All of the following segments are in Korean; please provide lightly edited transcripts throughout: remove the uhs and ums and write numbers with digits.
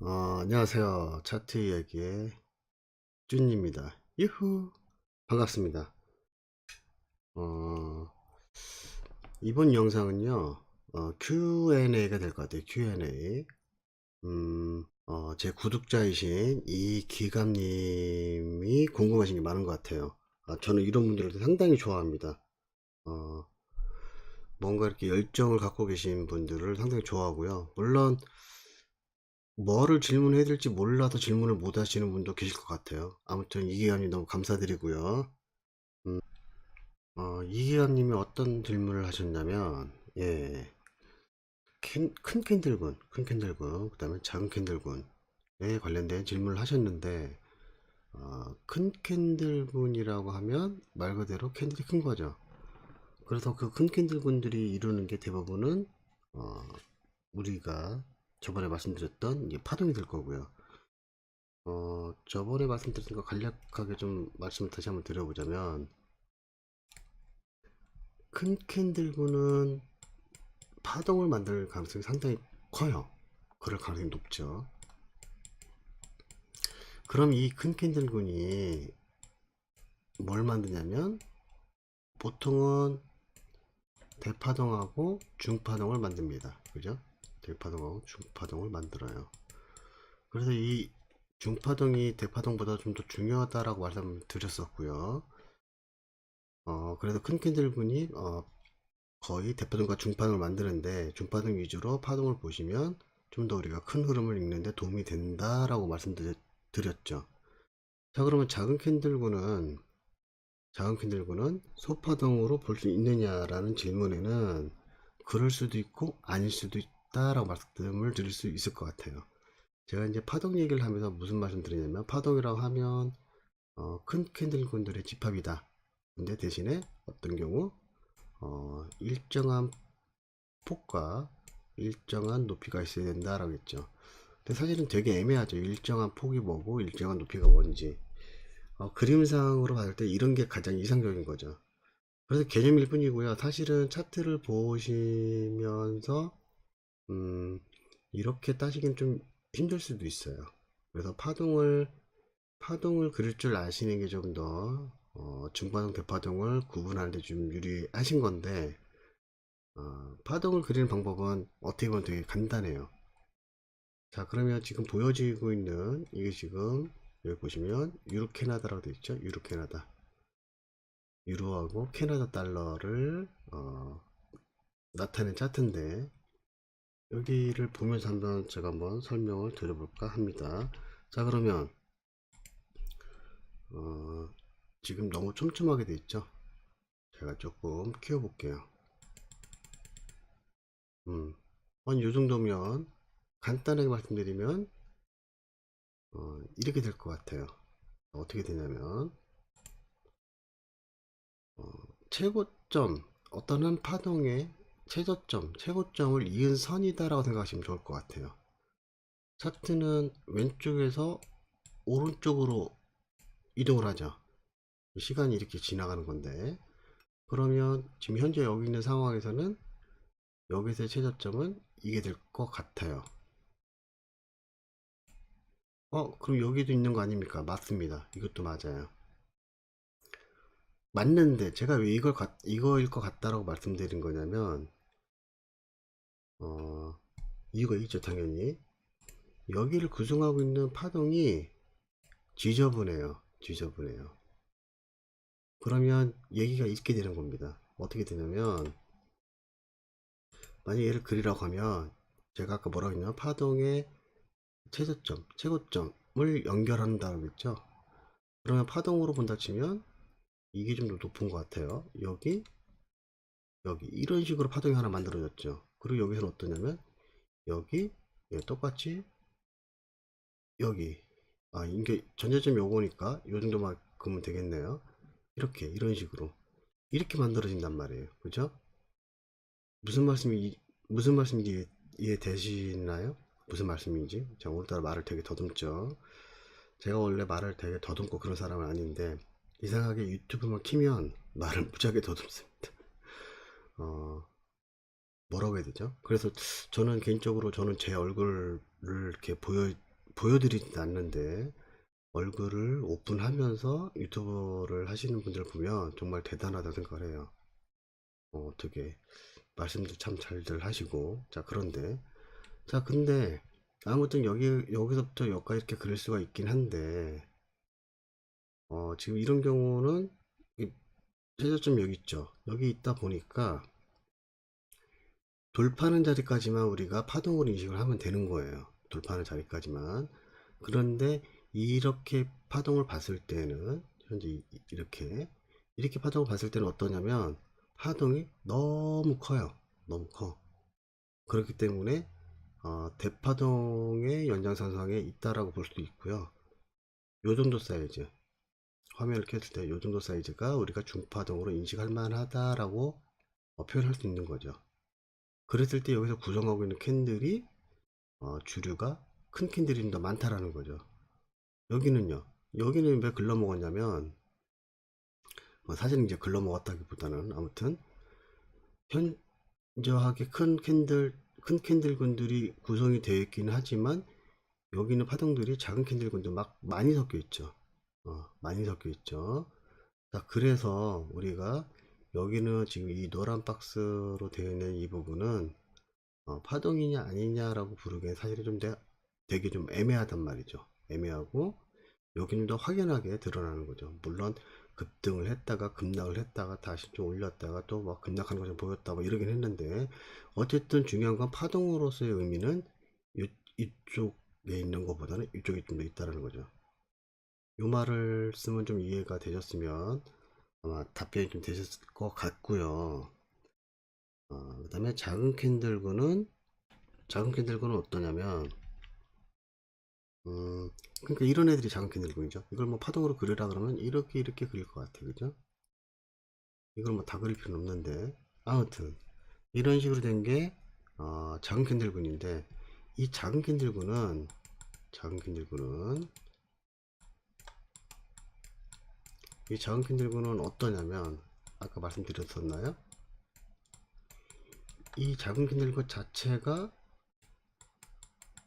안녕하세요. 차트 이야기의 쭌입니다. 유후! 반갑습니다. 어, 이번 영상은요, Q&A가 될 것 같아요. Q&A. 제 구독자이신 이기감님이 궁금하신 게 많은 것 같아요. 저는 이런 분들을 상당히 좋아합니다. 어, 뭔가 이렇게 열정을 갖고 계신 분들을 상당히 좋아하고요. 물론, 뭐를 질문해야 될지 몰라도 질문을 못 하시는 분도 계실 것 같아요. 아무튼 이기감님 너무 감사드리고요. 이기감님이 어떤 질문을 하셨냐면, 예, 큰 캔들군, 그 다음에 작은 캔들군에 관련된 질문을 하셨는데, 큰 캔들군이라고 하면 말 그대로 캔들이 큰 거죠. 그래서 그 큰 캔들군들이 이루는 게 대부분은, 어, 우리가 저번에 말씀드렸던 이제 파동이 될 거고요. 저번에 말씀드린 거 간략하게 좀 말씀을 다시 한번 드려보자면, 큰 캔들군은 파동을 만들 가능성이 상당히 커요. 그럴 가능성이 높죠. 그럼 이 큰 캔들군이 뭘 만드냐면 보통은 대파동하고 중파동을 만듭니다. 그죠? 대파동하고 중파동을 만들어요. 그래서 이 중파동이 대파동보다 좀 더 중요하다라고 말씀드렸었고요. 그래서 큰 캔들군이 거의 대파동과 중파동을 만드는데 중파동 위주로 파동을 보시면 좀 더 우리가 큰 흐름을 읽는데 도움이 된다라고 말씀드렸죠. 자, 그러면 작은 캔들군은 소파동으로 볼 수 있느냐라는 질문에는 그럴 수도 있고 아닐 수도 있다라고 말씀을 드릴 수 있을 것 같아요. 제가 이제 파동 얘기를 하면서 무슨 말씀 드리냐면 파동이라고 하면 큰 캔들군들의 집합이다. 근데 대신에 어떤 경우 일정한 폭과 일정한 높이가 있어야 된다라고 했죠. 근데 사실은 되게 애매하죠. 일정한 폭이 뭐고 일정한 높이가 뭔지. 그림상으로 봤을 때 이런 게 가장 이상적인 거죠. 그래서 개념일 뿐이고요. 사실은 차트를 보시면서 음, 이렇게 따지긴 좀 힘들 수도 있어요. 그래서 파동을 그릴 줄 아시는 게 좀 더 중파동 대파동을 구분하는 데 좀 유리하신 건데 파동을 그리는 방법은 어떻게 보면 되게 간단해요. 자, 그러면 지금 보여지고 있는 이게 지금 여기 보시면 유로 캐나다라고 되어 있죠. 유로 캐나다. 유로하고 캐나다 달러를 나타낸 차트인데 여기를 보면서 한번 제가 한번 설명을 드려볼까 합니다. 자, 그러면 어, 지금 너무 촘촘하게 되어 있죠. 제가 조금 키워볼게요. 요 정도면 간단하게 말씀드리면 이렇게 될 것 같아요. 어떻게 되냐면 최고점, 어떤 한 파동의 최고점을 이은 선이다라고 생각하시면 좋을 것 같아요. 차트는 왼쪽에서 오른쪽으로 이동을 하죠. 시간이 이렇게 지나가는 건데, 그러면 지금 현재 여기 있는 상황에서는 여기서의 최저점은 이게 될 것 같아요. 그럼 여기도 있는 거 아닙니까? 맞습니다. 이것도 맞아요. 맞는데 제가 왜 이거일 것 같다라고 말씀드린 거냐면 이유가 있죠, 당연히. 여기를 구성하고 있는 파동이 지저분해요. 그러면 얘기가 있게 되는 겁니다. 어떻게 되냐면 만약 얘를 그리라고 하면 제가 아까 뭐라고 했냐면 파동의 최고점을 연결한다고 했죠. 그러면 파동으로 본다 치면 이게 좀 더 높은 것 같아요. 여기 이런 식으로 파동이 하나 만들어졌죠. 그리고 여기서는 어떠냐면 여기 똑같이 여기 이게 전제점이 요거니까 요 정도만큼은 되겠네요. 이런 식으로 이렇게 만들어진단 말이에요. 그죠? 무슨 말씀이 무슨 말씀인지 이해되시나요? 무슨 말씀인지. 제가 오늘따라 말을 되게 더듬죠. 제가 원래 말을 되게 더듬고 그런 사람은 아닌데 이상하게 유튜브만 키면 말을 무지하게 더듬습니다. 어, 뭐라고 해야 되죠? 그래서 저는 개인적으로 저는 제 얼굴을 이렇게 보여드리진 않는데 얼굴을 오픈하면서 유튜브를 하시는 분들 보면 정말 대단하다 생각을 해요. 되게 말씀도 참 잘들 하시고. 자, 그런데, 자, 근데 아무튼 여기서부터 여기까지 이렇게 그릴 수가 있긴 한데, 지금 이런 경우는 이 최저점 여기 있죠. 여기 있다 보니까 돌파하는 자리까지만 우리가 파동으로 인식을 하면 되는 거예요. 돌파하는 자리까지만. 그런데 이렇게 파동을 봤을 때는 현재 이렇게 파동을 봤을 때는 어떠냐면 파동이 너무 커요. 너무 커. 그렇기 때문에 대파동의 연장선상에 있다라고 볼 수도 있고요. 요 정도 사이즈, 화면을 켰을 때 요 정도 사이즈가 우리가 중파동으로 인식할 만하다라고 표현할 수 있는 거죠. 그랬을 때 여기서 구성하고 있는 캔들이 주류가 큰 캔들이 좀 더 많다라는 거죠. 여기는요. 여기는 왜 글러먹었냐면 사실은 이제 글러먹었다기보다는 아무튼 현저하게 큰 캔들군들이 구성이 되어 있기는 하지만 여기는 파동들이 작은 캔들군들 막 많이 섞여 있죠. 많이 섞여 있죠. 자, 그래서 우리가 여기는 지금 이 노란 박스로 되어 있는 이 부분은 파동이냐 아니냐라고 부르기엔 사실은 되게 좀 애매하단 말이죠. 애매하고 여기는 더 확연하게 드러나는 거죠. 물론 급등을 했다가 급락을 했다가 다시 좀 올렸다가 또 막 급락하는 것처럼 보였다 뭐 이러긴 했는데 어쨌든 중요한 건 파동으로서의 의미는 이쪽에 있는 것보다는 이쪽에 좀 더 있다는 거죠. 이 말을 쓰면 좀 이해가 되셨으면 아마 답변이 좀 되셨을 것 같고요. 그 다음에 작은 캔들군은 어떠냐면 그러니까 이런 애들이 작은 캔들군이죠. 이걸 뭐 파동으로 그리라 그러면 이렇게 그릴 것 같아요. 그죠? 이걸 뭐 다 그릴 필요는 없는데 아무튼 이런 식으로 된 게 작은 캔들군인데 이 작은 캔들군은 어떠냐면 아까 말씀드렸었나요? 이 작은 캔들군 자체가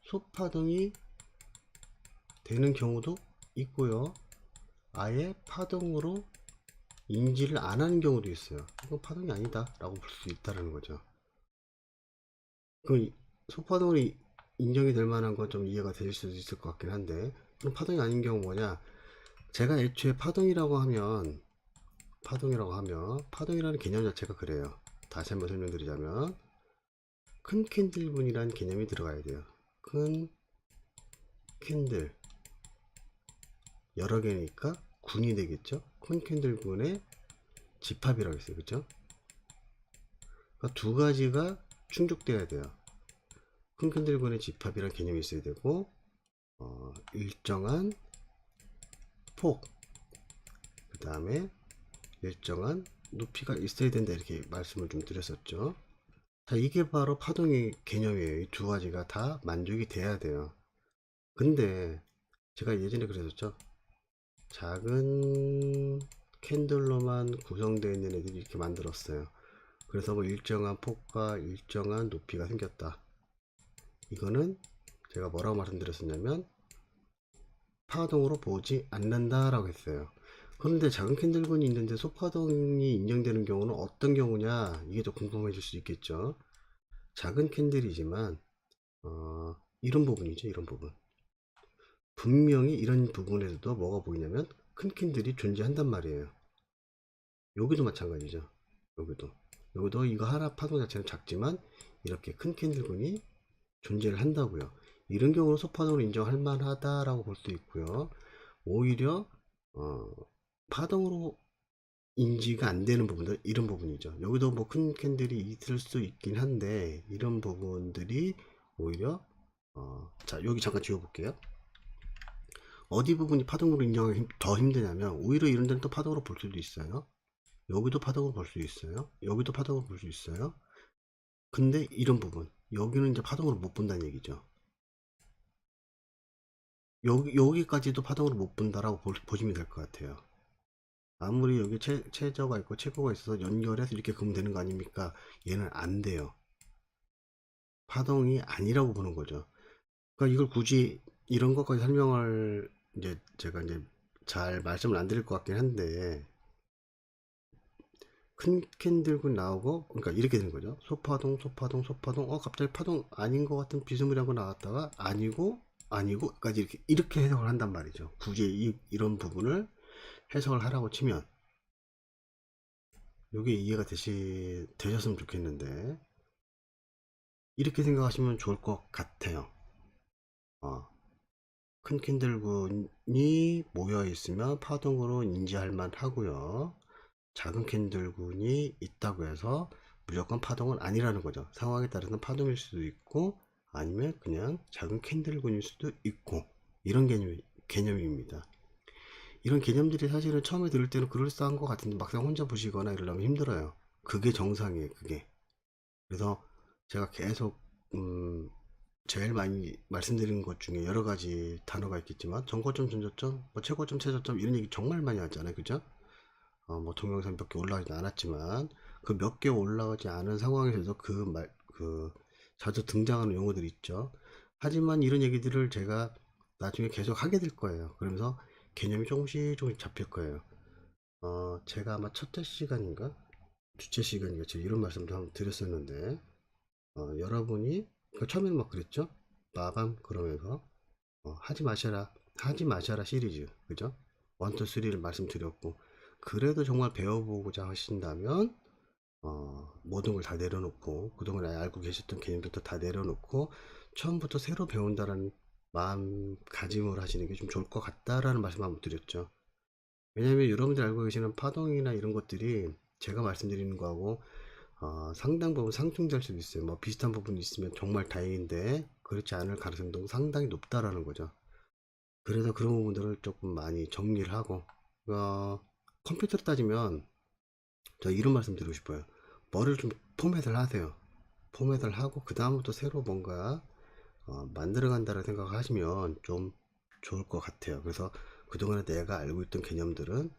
소파동이 되는 경우도 있고요. 아예 파동으로 인지를 안 하는 경우도 있어요. 이건 파동이 아니다 라고 볼 수 있다는 거죠. 그 소파동으로 인정이 될 만한 건 좀 이해가 되실 수도 있을 것 같긴 한데 그럼 파동이 아닌 경우 뭐냐, 제가 애초에 파동이라는 개념 자체가 그래요. 다시 한번 설명드리자면 큰 캔들분이라는 개념이 들어가야 돼요. 큰 캔들 여러 개니까 군이 되겠죠. 큰 캔들군의 집합이라고 했어요. 그쵸? 그러니까 두 가지가 충족돼야 돼요. 큰 캔들군의 집합이라는 개념이 있어야 되고 일정한 폭, 그 다음에 일정한 높이가 있어야 된다 이렇게 말씀을 좀 드렸었죠. 자, 이게 바로 파동의 개념이에요. 이 두 가지가 다 만족이 돼야 돼요. 근데 제가 예전에 그랬었죠. 작은 캔들로만 구성되어 있는 애들이 이렇게 만들었어요. 그래서 뭐 일정한 폭과 일정한 높이가 생겼다. 이거는 제가 뭐라고 말씀드렸었냐면 파동으로 보지 않는다 라고 했어요. 그런데 작은 캔들군이 있는데 소파동이 인정되는 경우는 어떤 경우냐, 이게 더 궁금해질 수 있겠죠. 작은 캔들이지만 이런 부분이죠. 이런 부분 분명히 이런 부분에서도 뭐가 보이냐면 큰 캔들이 존재한단 말이에요. 여기도 마찬가지죠. 여기도 이거 하나 파동 자체는 작지만 이렇게 큰 캔들군이 존재를 한다고요. 이런 경우는 소파동으로 인정할 만하다라고 볼 수 있고요. 오히려 파동으로 인지가 안 되는 부분들, 이런 부분이죠. 여기도 뭐 큰 캔들이 있을 수 있긴 한데 이런 부분들이 오히려 자, 여기 잠깐 지워볼게요. 어디 부분이 파동으로 인정하기 더 힘드냐면 오히려 이런 데는 또 파동으로 볼 수도 있어요. 여기도 파동으로 볼 수 있어요. 여기도 파동으로 볼 수 있어요. 근데 이런 부분 여기는 이제 파동으로 못 본다는 얘기죠. 여기까지도 파동으로 못 본다라고 보시면 될 것 같아요. 아무리 여기 최저가 있고 최고가 있어서 연결해서 이렇게 그으면 되는 거 아닙니까? 얘는 안 돼요. 파동이 아니라고 보는 거죠. 그러니까 이걸 굳이 이런 것까지 설명을 이제 제가 이제 잘 말씀을 안 드릴 것 같긴 한데, 큰 캔들군 나오고, 그러니까 이렇게 되는 거죠. 소파동, 소파동, 소파동, 갑자기 파동 아닌 것 같은 비스무리한 거 나왔다가, 아니고까지 이렇게 해석을 한단 말이죠. 굳이 이런 부분을 해석을 하라고 치면, 이게 이해가 되셨으면 좋겠는데, 이렇게 생각하시면 좋을 것 같아요. 어, 큰 캔들군이 모여 있으면 파동으로 인지할 만하고요. 작은 캔들군이 있다고 해서 무조건 파동은 아니라는 거죠. 상황에 따라서는 파동일 수도 있고 아니면 그냥 작은 캔들군일 수도 있고, 이런 개념입니다. 이런 개념들이 사실은 처음에 들을 때는 그럴싸한 것 같은데 막상 혼자 보시거나 이러려면 힘들어요. 그게 정상이에요, 그게. 그래서 제가 계속 제일 많이 말씀드리는 것 중에 여러 가지 단어가 있겠지만, 정고점, 전저점, 뭐 최고점, 최저점, 이런 얘기 정말 많이 하잖아요, 그죠? 뭐 동영상 몇 개 올라가지 않았지만, 그 몇 개 올라가지 않은 상황에서도 그 자주 등장하는 용어들이 있죠. 하지만 이런 얘기들을 제가 나중에 계속 하게 될 거예요. 그러면서 개념이 조금씩 조금씩 잡힐 거예요. 제가 아마 첫째 시간인가 주체 시간인가 제가 이런 말씀도 한번 드렸었는데, 여러분이 처음에는 막 그랬죠. 마밤 그러면서 하지 마셔라 시리즈, 그죠? 1, 2, 3를 말씀드렸고, 그래도 정말 배워보고자 하신다면 모든 걸 다 내려놓고, 그동안 알고 계셨던 개념부터 다 내려놓고 처음부터 새로 배운다는 마음가짐으로 하시는 게 좀 좋을 것 같다라는 말씀 한번 드렸죠. 왜냐하면 여러분들 알고 계시는 파동이나 이런 것들이 제가 말씀드리는 거하고 상당 부분 상충될 수도 있어요. 뭐 비슷한 부분이 있으면 정말 다행인데, 그렇지 않을 가능성도 상당히 높다라는 거죠. 그래서 그런 부분들을 조금 많이 정리를 하고, 어, 컴퓨터로 따지면 저 이런 말씀 드리고 싶어요. 머리를 좀 포맷을 하세요. 포맷을 하고 그 다음부터 새로 뭔가 만들어 간다는 생각을 하시면 좀 좋을 것 같아요. 그래서 그동안에 내가 알고 있던 개념들은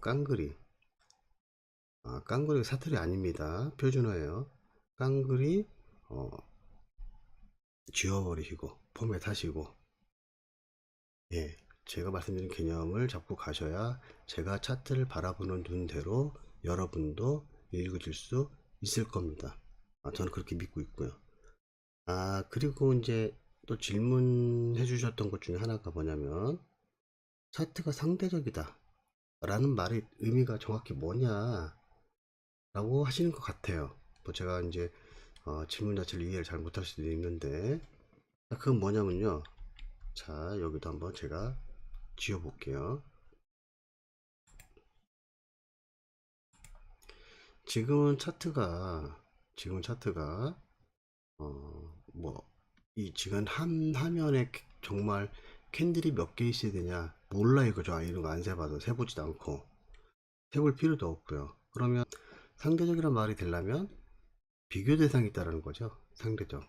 깡그리, 깡그리 사투리 아닙니다. 표준어예요. 깡그리 어, 지워버리시고 포맷하시고, 예, 제가 말씀드린 개념을 잡고 가셔야 제가 차트를 바라보는 눈대로 여러분도 읽으실 수 있을 겁니다. 저는 그렇게 믿고 있고요. 그리고 이제 또 질문해 주셨던 것 중에 하나가 뭐냐면, 차트가 상대적이다 라는 말의 의미가 정확히 뭐냐 라고 하시는 것 같아요. 뭐 제가 이제 질문 자체를 이해를 잘 못할 수도 있는데, 그건 뭐냐면요. 자, 여기도 한번 제가 지워 볼게요. 지금은 차트가 이 지금 한 화면에 정말 캔들이 몇 개 있어야 되냐 몰라 이거죠. 이런 거 안 세봐도, 세보지도 않고 세볼 필요도 없고요. 그러면 상대적이란 말이 되려면 비교 대상이 있다라는 거죠. 상대적.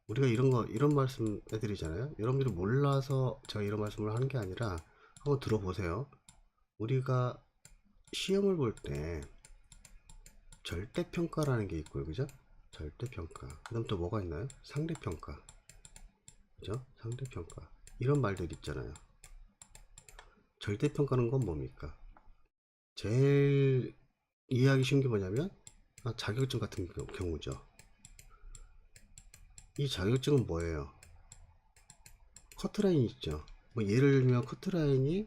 우리가 이런 말씀 해드리잖아요. 여러분들이 몰라서 제가 이런 말씀을 하는 게 아니라 한번 들어보세요. 우리가 시험을 볼 때 절대평가라는 게 있고요, 그죠? 절대평가. 그 다음 또 뭐가 있나요? 상대평가. 그죠? 상대평가. 이런 말들 있잖아요. 절대평가는 건 뭡니까? 제일 이해하기 쉬운 게 뭐냐면, 자격증 같은 경우죠. 이 자격증은 뭐예요? 커트라인 있죠. 뭐 예를 들면 커트라인이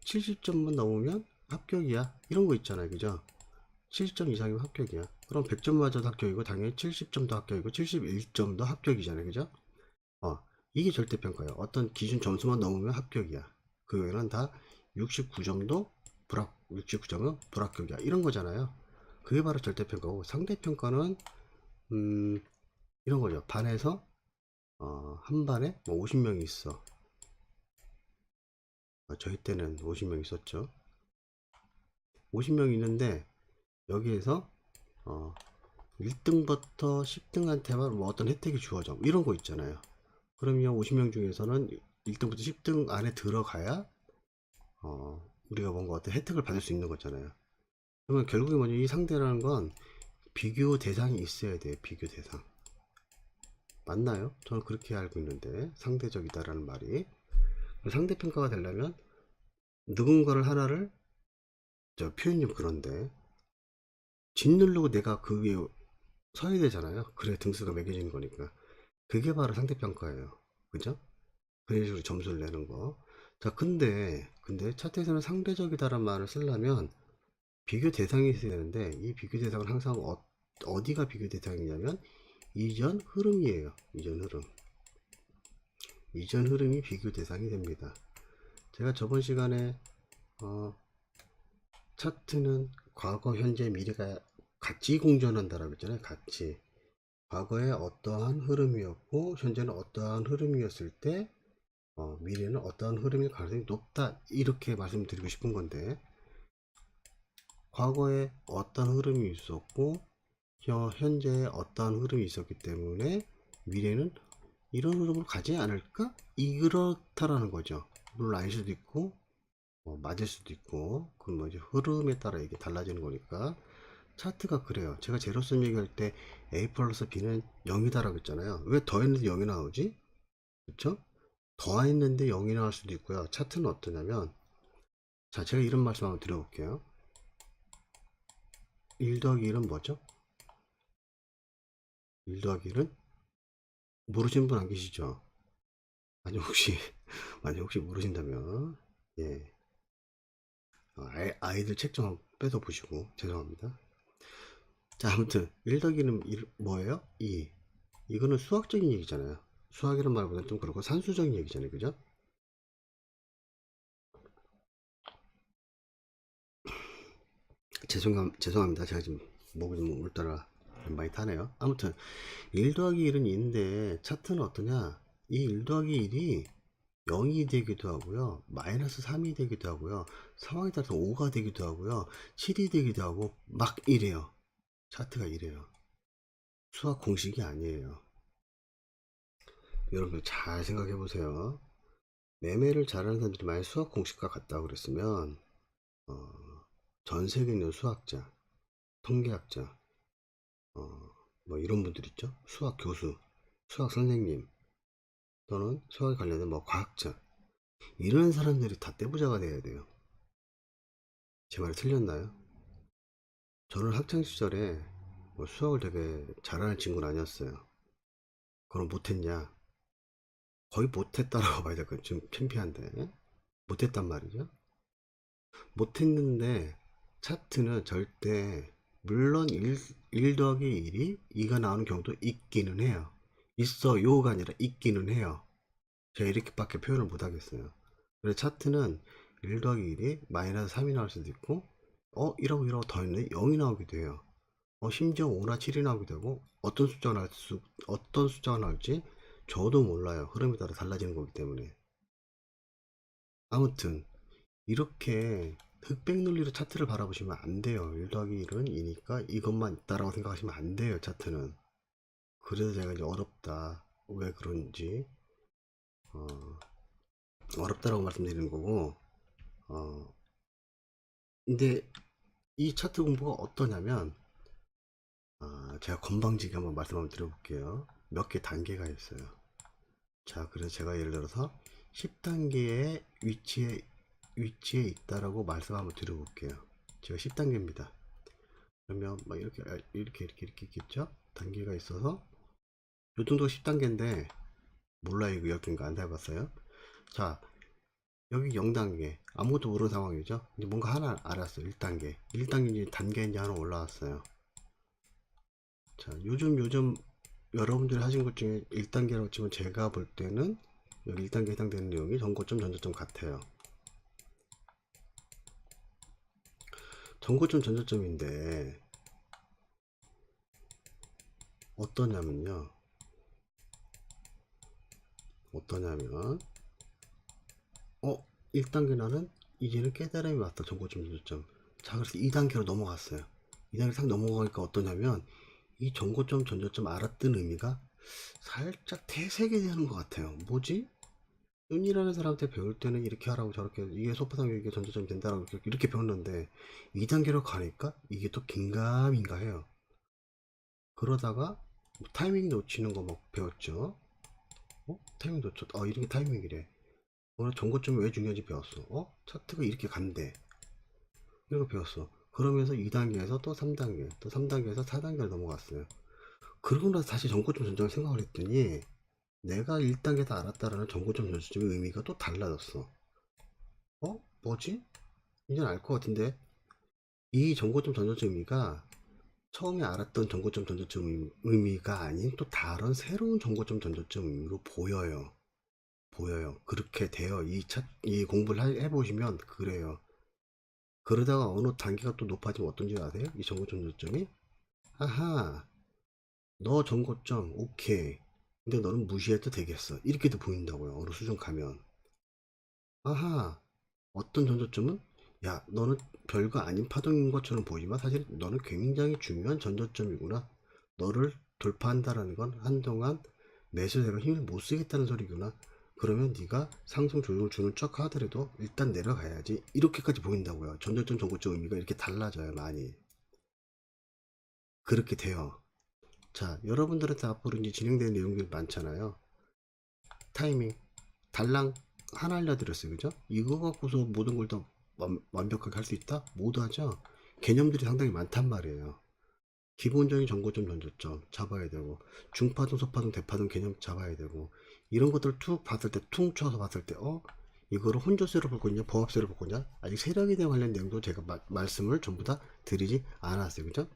70점만 넘으면 합격이야, 이런 거 있잖아요, 그죠? 70점 이상이면 합격이야. 그럼 100점 맞아도 합격이고 당연히 70점도 합격이고 71점도 합격이잖아요, 그죠? 이게 절대평가예요. 어떤 기준 점수만 넘으면 합격이야. 그 외에는 다 69점도 69점은 불합격이야, 이런 거잖아요. 그게 바로 절대평가고, 상대평가는 이런 거죠. 반에서 한 반에 뭐 50명이 있어. 저희 때는 50명 있었죠. 50명 있는데 여기에서 1등부터 10등한테만 뭐 어떤 혜택이 주어져, 이런 거 있잖아요. 그러면 50명 중에서는 1등부터 10등 안에 들어가야 우리가 뭔가 어떤 혜택을 받을 수 있는 거잖아요. 그러면 결국에 뭐냐, 이 상대라는 건 비교 대상이 있어야 돼요. 비교 대상. 맞나요? 저는 그렇게 알고 있는데, 상대적이다라는 말이. 상대평가가 되려면 누군가를 하나를, 저 표현이 좀 그런데, 짓누르고 내가 그 위에 서야 되잖아요. 그래 등수가 매겨지는 거니까. 그게 바로 상대평가예요. 그죠? 그런 식으로 점수를 내는 거. 자, 근데 차트에서는 상대적이다라는 말을 쓰려면 비교 대상이 있어야 되는데, 이 비교 대상은 항상 어디가 비교 대상이냐면 이전 흐름이에요. 이전 흐름. 이전 흐름이 비교 대상이 됩니다. 제가 저번 시간에 어, 차트는 과거, 현재, 미래가 같이 공존한다라고 했잖아요. 같이. 과거에 어떠한 흐름이었고 현재는 어떠한 흐름이었을 때 미래는 어떠한 흐름일 가능성이 높다, 이렇게 말씀드리고 싶은 건데, 과거에 어떤 흐름이 있었고 현재에 어떠한 흐름이 있었기 때문에 미래는 이런 흐름으로 가지 않을까? 이렇다라는 거죠. 물론 아닐 수도 있고 맞을 수도 있고, 그건 뭐 이제 흐름에 따라 이게 달라지는 거니까. 차트가 그래요. 제가 제로섬 얘기할 때 A 플러스 B는 0이다라고 했잖아요. 왜 더했는데 0이 나오지? 그쵸? 더했는데 0이 나올 수도 있고요. 차트는 어떠냐면, 자, 제가 이런 말씀 한번 드려볼게요. 1 더하기 1은 뭐죠? 1 더하기 1은 모르시는 분 안 계시죠? 아니 혹시 만약 혹시 모르신다면, 예, 아이들 책 좀 빼서 보시고 죄송합니다. 자, 아무튼 1 더하기 1은 뭐예요? 2. 이거는 수학적인 얘기잖아요. 수학이란 말보다는 좀 그렇고 산수적인 얘기잖아요. 그죠? 죄송합니다. 제가 지금 목이 좀 오늘따라 많이 타네요. 아무튼 1 더하기 1은 2인데 차트는 어떠냐? 이 1 더하기 1이 0이 되기도 하고요, 마이너스 3이 되기도 하고요, 상황에 따라서 5가 되기도 하고요, 7이 되기도 하고 막 이래요. 차트가 이래요. 수학 공식이 아니에요. 여러분 잘 생각해 보세요. 매매를 잘하는 사람들이 만약 수학 공식과 같다고 그랬으면 어, 전 세계에 있는 수학자, 통계학자, 뭐 이런 분들 있죠. 수학 교수, 수학 선생님, 또는 수학에 관련된 뭐 과학자, 이런 사람들이 다 떼부자가 돼야 돼요. 제 말이 틀렸나요? 저는 학창 시절에 뭐 수학을 되게 잘하는 친구는 아니었어요. 그럼 못했냐? 거의 못했다라고 봐야 될 거예요. 좀 창피한데 못했단 말이죠. 못했는데 차트는 절대, 물론 1 더하기 1이 2가 나오는 경우도 있기는 해요. 있어요가 아니라 있기는 해요. 제가 이렇게밖에 표현을 못 하겠어요. 그래서 차트는 1 더하기 1이 마이너스 3이 나올 수도 있고, 이러고 더 있는데 0이 나오기도 해요. 심지어 5나 7이 나오기도 하고, 어떤 숫자가 나올지 저도 몰라요. 흐름에 따라 달라지는 거기 때문에. 아무튼 이렇게 흑백 논리로 차트를 바라보시면 안 돼요. 1 더하기 1은 2니까 이것만 있다라고 생각하시면 안 돼요. 차트는. 그래서 제가 이제 어렵다, 왜 그런지 어, 어렵다라고 말씀드리는 거고. 어, 근데 이 차트 공부가 어떠냐면, 제가 건방지게 한번 말씀 한번 드려볼게요. 몇 개 단계가 있어요. 자, 그래서 제가 예를 들어서 10단계의 위치에 있다라고 말씀 한번 드려볼게요. 제가 10단계입니다. 그러면 막 이렇게 있겠죠? 단계가 있어서 요 정도가 10단계인데, 몰라요. 이거 몇 개인가 안 해봤어요. 자, 여기 0단계 아무것도 모르는 상황이죠. 이제 뭔가 하나 알았어요. 1단계 1단계인지 단계인지 하나 올라왔어요. 자, 요즘 여러분들이 하신 것 중에 1단계라고 치면, 제가 볼 때는 여기 1단계에 해당되는 내용이 전고점 전저점 같아요. 전고점 전저점인데 어떠냐면 1단계 나는 이제는 깨달음이 왔다. 전고점 전저점. 자, 그래서 2단계로 넘어갔어요. 2단계 딱 넘어가니까 어떠냐면, 이 전고점 전저점 알았던 의미가 살짝 퇴색이 되는 것 같아요. 뭐지? 은이라는 사람한테 배울 때는 이렇게 하라고, 저렇게, 이게 소파상 이게 전저점이 된다라고 이렇게 배웠는데 2단계로 가니까 이게 또 긴가민가 해요. 그러다가 타이밍 놓치는 거 막 배웠죠. 타이밍 놓쳤, 이런 게 타이밍이래. 오늘 정고점이 왜 중요한지 배웠어. 차트가 이렇게 간대. 이런 거 배웠어. 그러면서 2단계에서 또 3단계, 또 3단계에서 4단계로 넘어갔어요. 그러고 나서 다시 정고점 전쟁을 생각을 했더니 내가 1단계에서 알았다라는 정고점 전쟁의 의미가 또 달라졌어. 뭐지? 이제 알 것 같은데 이 정고점 전쟁의 의미가 처음에 알았던 정고점 전저점 의미가 아닌 또 다른 새로운 정고점 전저점 의미로 보여요. 보여요. 그렇게 돼요. 이 공부를 해보시면 그래요. 그러다가 어느 단계가 또 높아지면 어떤지 아세요? 이 정고점 전저점이? 아하, 너 정고점 오케이. 근데 너는 무시해도 되겠어. 이렇게도 보인다고요. 어느 수준 가면. 아하, 어떤 전저점은 야, 너는 별거 아닌 파동인 것처럼 보이지만 사실 너는 굉장히 중요한 전저점이구나. 너를 돌파한다라는 건 한동안 매수세가 힘을 못 쓰겠다는 소리구나. 그러면 네가 상승 조정을 주는 척 하더라도 일단 내려가야지. 이렇게까지 보인다고요. 전저점, 전고점 의미가 이렇게 달라져요, 많이. 그렇게 돼요. 자, 여러분들한테 앞으로 이제 진행되는 내용들이 많잖아요. 타이밍, 달랑 하나 알려드렸어요. 그죠? 이거 갖고서 모든 걸 다 완벽하게 할 수 있다? 못 하죠? 개념들이 상당히 많단 말이에요. 기본적인 정고점 전저점 잡아야 되고, 중파동, 소파동, 대파동 개념 잡아야 되고, 이런 것들을 툭 봤을 때, 퉁 쳐서 봤을 때, 이거를 혼조세로 볼 거냐, 보합세로 볼 거냐, 아직 세력에 대한 관련 내용도 제가 말씀을 전부 다 드리지 않았어요. 그죠?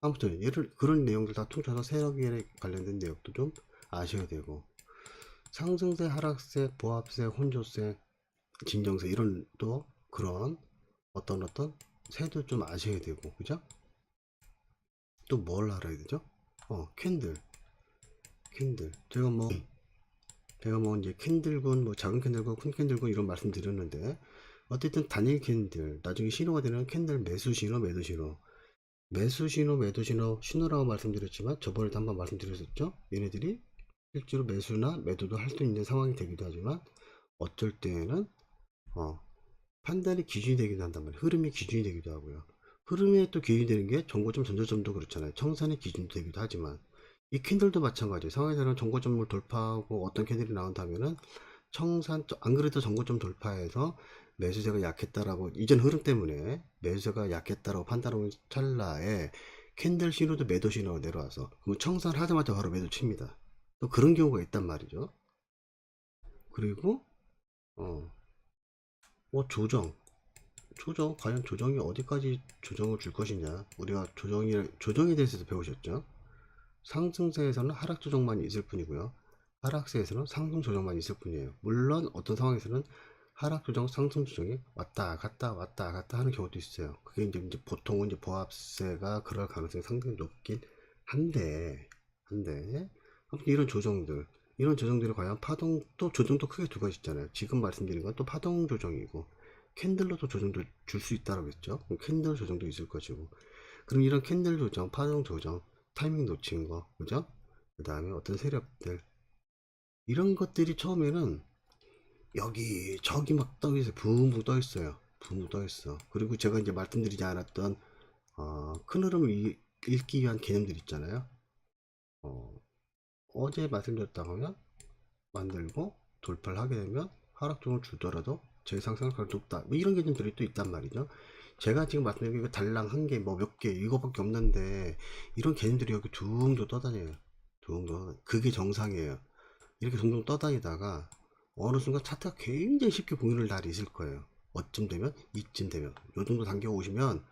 아무튼, 그런 내용들 다 퉁쳐서 세력에 관련된 내용도 좀 아셔야 되고, 상승세, 하락세, 보합세, 혼조세, 진정세 이런 또 그런 어떤 세도 좀 아셔야 되고 그죠? 또 뭘 알아야 되죠? 캔들 제가 뭐 이제 캔들군 뭐 작은 캔들군 큰 캔들군 이런 말씀 드렸는데 어쨌든 단일 캔들 나중에 신호가 되는 캔들 매수 신호 매도 신호 매수 신호 매도 신호라고 말씀드렸지만 저번에도 한번 말씀드렸었죠. 얘네들이 실제로 매수나 매도도 할 수 있는 상황이 되기도 하지만 어쩔 때에는 어, 판단의 기준이 되기도 한단 말이에요. 흐름이 기준이 되기도 하고요. 흐름에 또 기준이 되는 게 정고점, 전저점도 그렇잖아요. 청산의 기준도 되기도 하지만 이 캔들도 마찬가지예요. 상황에서는 정고점을 돌파하고 어떤 캔들이 나온다면은 청산, 안 그래도 정고점 돌파해서 매수세가 약했다라고 이전 흐름 때문에 매수세가 약했다라고 판단하는 찰나에 캔들 신호도 매도 신호가 내려와서 그럼 청산하자마자 바로 매도 칩니다. 또 그런 경우가 있단 말이죠. 그리고 어, 조정, 과연 조정이 어디까지 조정을 줄 것이냐. 우리가 조정에 대해서도 배우셨죠. 상승세에서는 하락 조정만 있을 뿐이고요. 하락세에서는 상승 조정만 있을 뿐이에요. 물론 어떤 상황에서는 하락 조정, 상승 조정이 왔다 갔다 왔다 갔다 하는 경우도 있어요. 그게 이제 보통은 이제 보합세가 그럴 가능성이 상당히 높긴 한데 아무튼 이런 조정들이 과연 파동 또 조정도 크게 두 가지 있잖아요. 지금 말씀드린 건 또 파동 조정이고 캔들로도 조정도 줄 수 있다고 했죠. 캔들 조정도 있을 것이고 그럼 이런 캔들 조정, 파동 조정, 타이밍 놓친 거, 그죠? 그 다음에 어떤 세력들 이런 것들이 처음에는 여기 저기 막 떠 있어요. 붕붕 떠 있어요. 붕붕 떠 있어. 그리고 제가 이제 말씀드리지 않았던 큰 흐름을 읽기 위한 개념들 있잖아요. 어, 어제 말씀드렸다고 하면 만들고 돌파를 하게 되면 하락종을 주더라도 재상승할 가능성이 높다. 뭐 이런 개념들이 또 있단 말이죠. 제가 지금 말씀드린 게 달랑 한 개, 뭐 몇 개, 이거밖에 없는데 이런 개념들이 여기 둥둥 떠다녀요. 둥둥. 그게 정상이에요. 이렇게 둥둥 떠다니다가 어느 순간 차트가 굉장히 쉽게 보이는 날이 있을 거예요. 어쯤 되면 이쯤 되면 요 정도 단계 오시면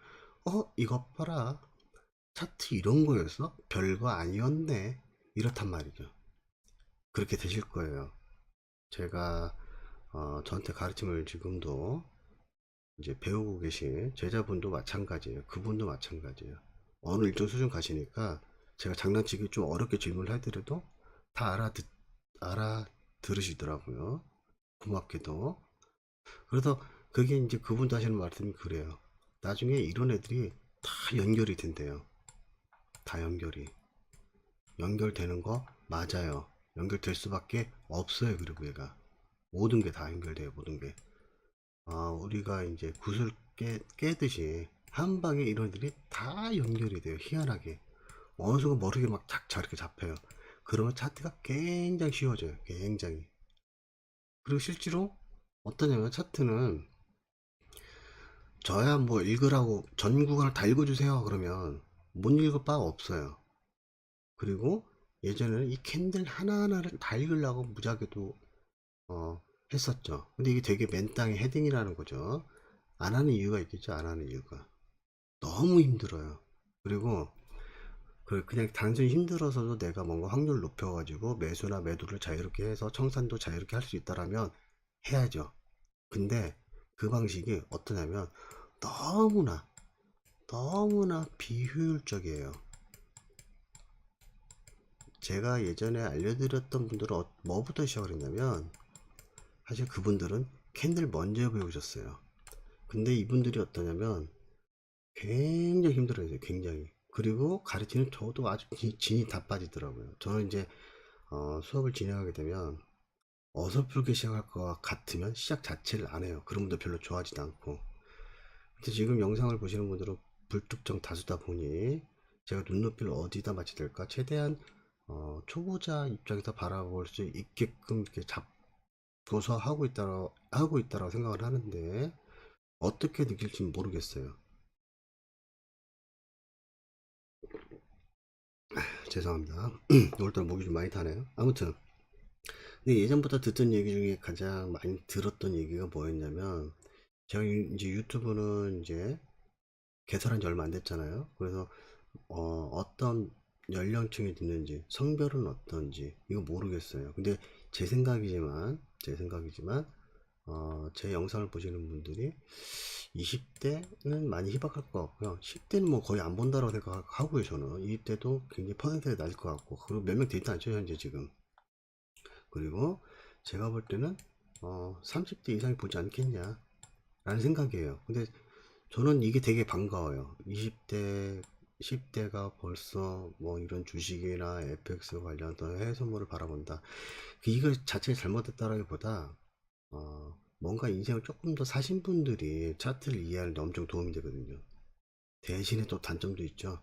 이것 봐라. 차트 이런 거였어? 별거 아니었네. 이렇단 말이죠. 그렇게 되실 거예요. 제가 저한테 가르침을 지금도 이제 배우고 계신 제자분도 마찬가지예요. 그분도 마찬가지예요. 어느 일정 수준 가시니까 제가 장난치기 좀 어렵게 질문을 해드려도 다 알아들으시더라고요. 고맙게도. 그래서 그게 이제 그분도 하시는 말씀이 그래요. 나중에 이런 애들이 다 연결이 된대요. 다 연결되는 거 맞아요. 연결될 수밖에 없어요. 그리고 얘가 모든 게 다 연결돼요. 모든 게. 우리가 이제 굿을 깨듯이 한 방에 이런 애들이 다 연결이 돼요. 희한하게. 어느 순간 머리가 막 탁 저렇게 잡혀요. 그러면 차트가 굉장히 쉬워져요. 굉장히. 그리고 실제로 어떠냐면 차트는 저야 뭐 읽으라고 전 구간을 다 읽어주세요 그러면 못 읽을 바가 없어요. 그리고 예전에는 이 캔들 하나하나를 다 읽으려고 무작위도 했었죠. 근데 이게 되게 맨땅에 헤딩이라는 거죠. 안 하는 이유가 있겠죠. 안 하는 이유가 너무 힘들어요. 그리고 그냥 단순히 힘들어서도 내가 뭔가 확률 높여가지고 매수나 매도를 자유롭게 해서 청산도 자유롭게 할 수 있다라면 해야죠. 근데 그 방식이 어떠냐면 너무나 너무나 비효율적이에요. 제가 예전에 알려드렸던 분들은 뭐부터 시작을 했냐면 사실 그분들은 캔들 먼저 배우셨어요. 근데 이분들이 어떠냐면 굉장히 힘들어요. 굉장히. 그리고 가르치는 저도 아주 진이 다 빠지더라고요. 저는 이제 수업을 진행하게 되면 어설프게 시작할 것 같으면 시작 자체를 안 해요. 그런 분들 별로 좋아하지도 않고. 근데 지금 영상을 보시는 분들은 불특정 다수다 보니 제가 눈높이를 어디다 맞춰야 될까 최대한 초보자 입장에서 바라볼 수 있게끔 이렇게 잡고서 하고 있다라고 생각을 하는데 어떻게 느낄지 모르겠어요. 죄송합니다. 오늘따라 목이 좀 많이 타네요. 아무튼 근데 예전부터 듣던 얘기 중에 가장 많이 들었던 얘기가 뭐였냐면 제가 이제 유튜브는 이제 개설한 지 얼마 안 됐잖아요. 그래서 어떤 연령층이 듣는지 성별은 어떤지 이거 모르겠어요. 근데 제 생각이지만 제 영상을 보시는 분들이 20대는 많이 희박할 것 같고요. 10대는 뭐 거의 안 본다고 생각하고요. 저는 20대도 굉장히 퍼센트가 낮을 것 같고 그리고 몇 명 되지 않죠 현재 지금. 그리고 제가 볼 때는 30대 이상이 보지 않겠냐 라는 생각이에요. 근데 저는 이게 되게 반가워요. 20대, 10대가 벌써 뭐 이런 주식이나 FX 관련된 해외 선물을 바라본다. 이거 자체가 잘못됐다라기보다 뭔가 인생을 조금 더 사신 분들이 차트를 이해하는 데 엄청 도움이 되거든요. 대신에 또 단점도 있죠.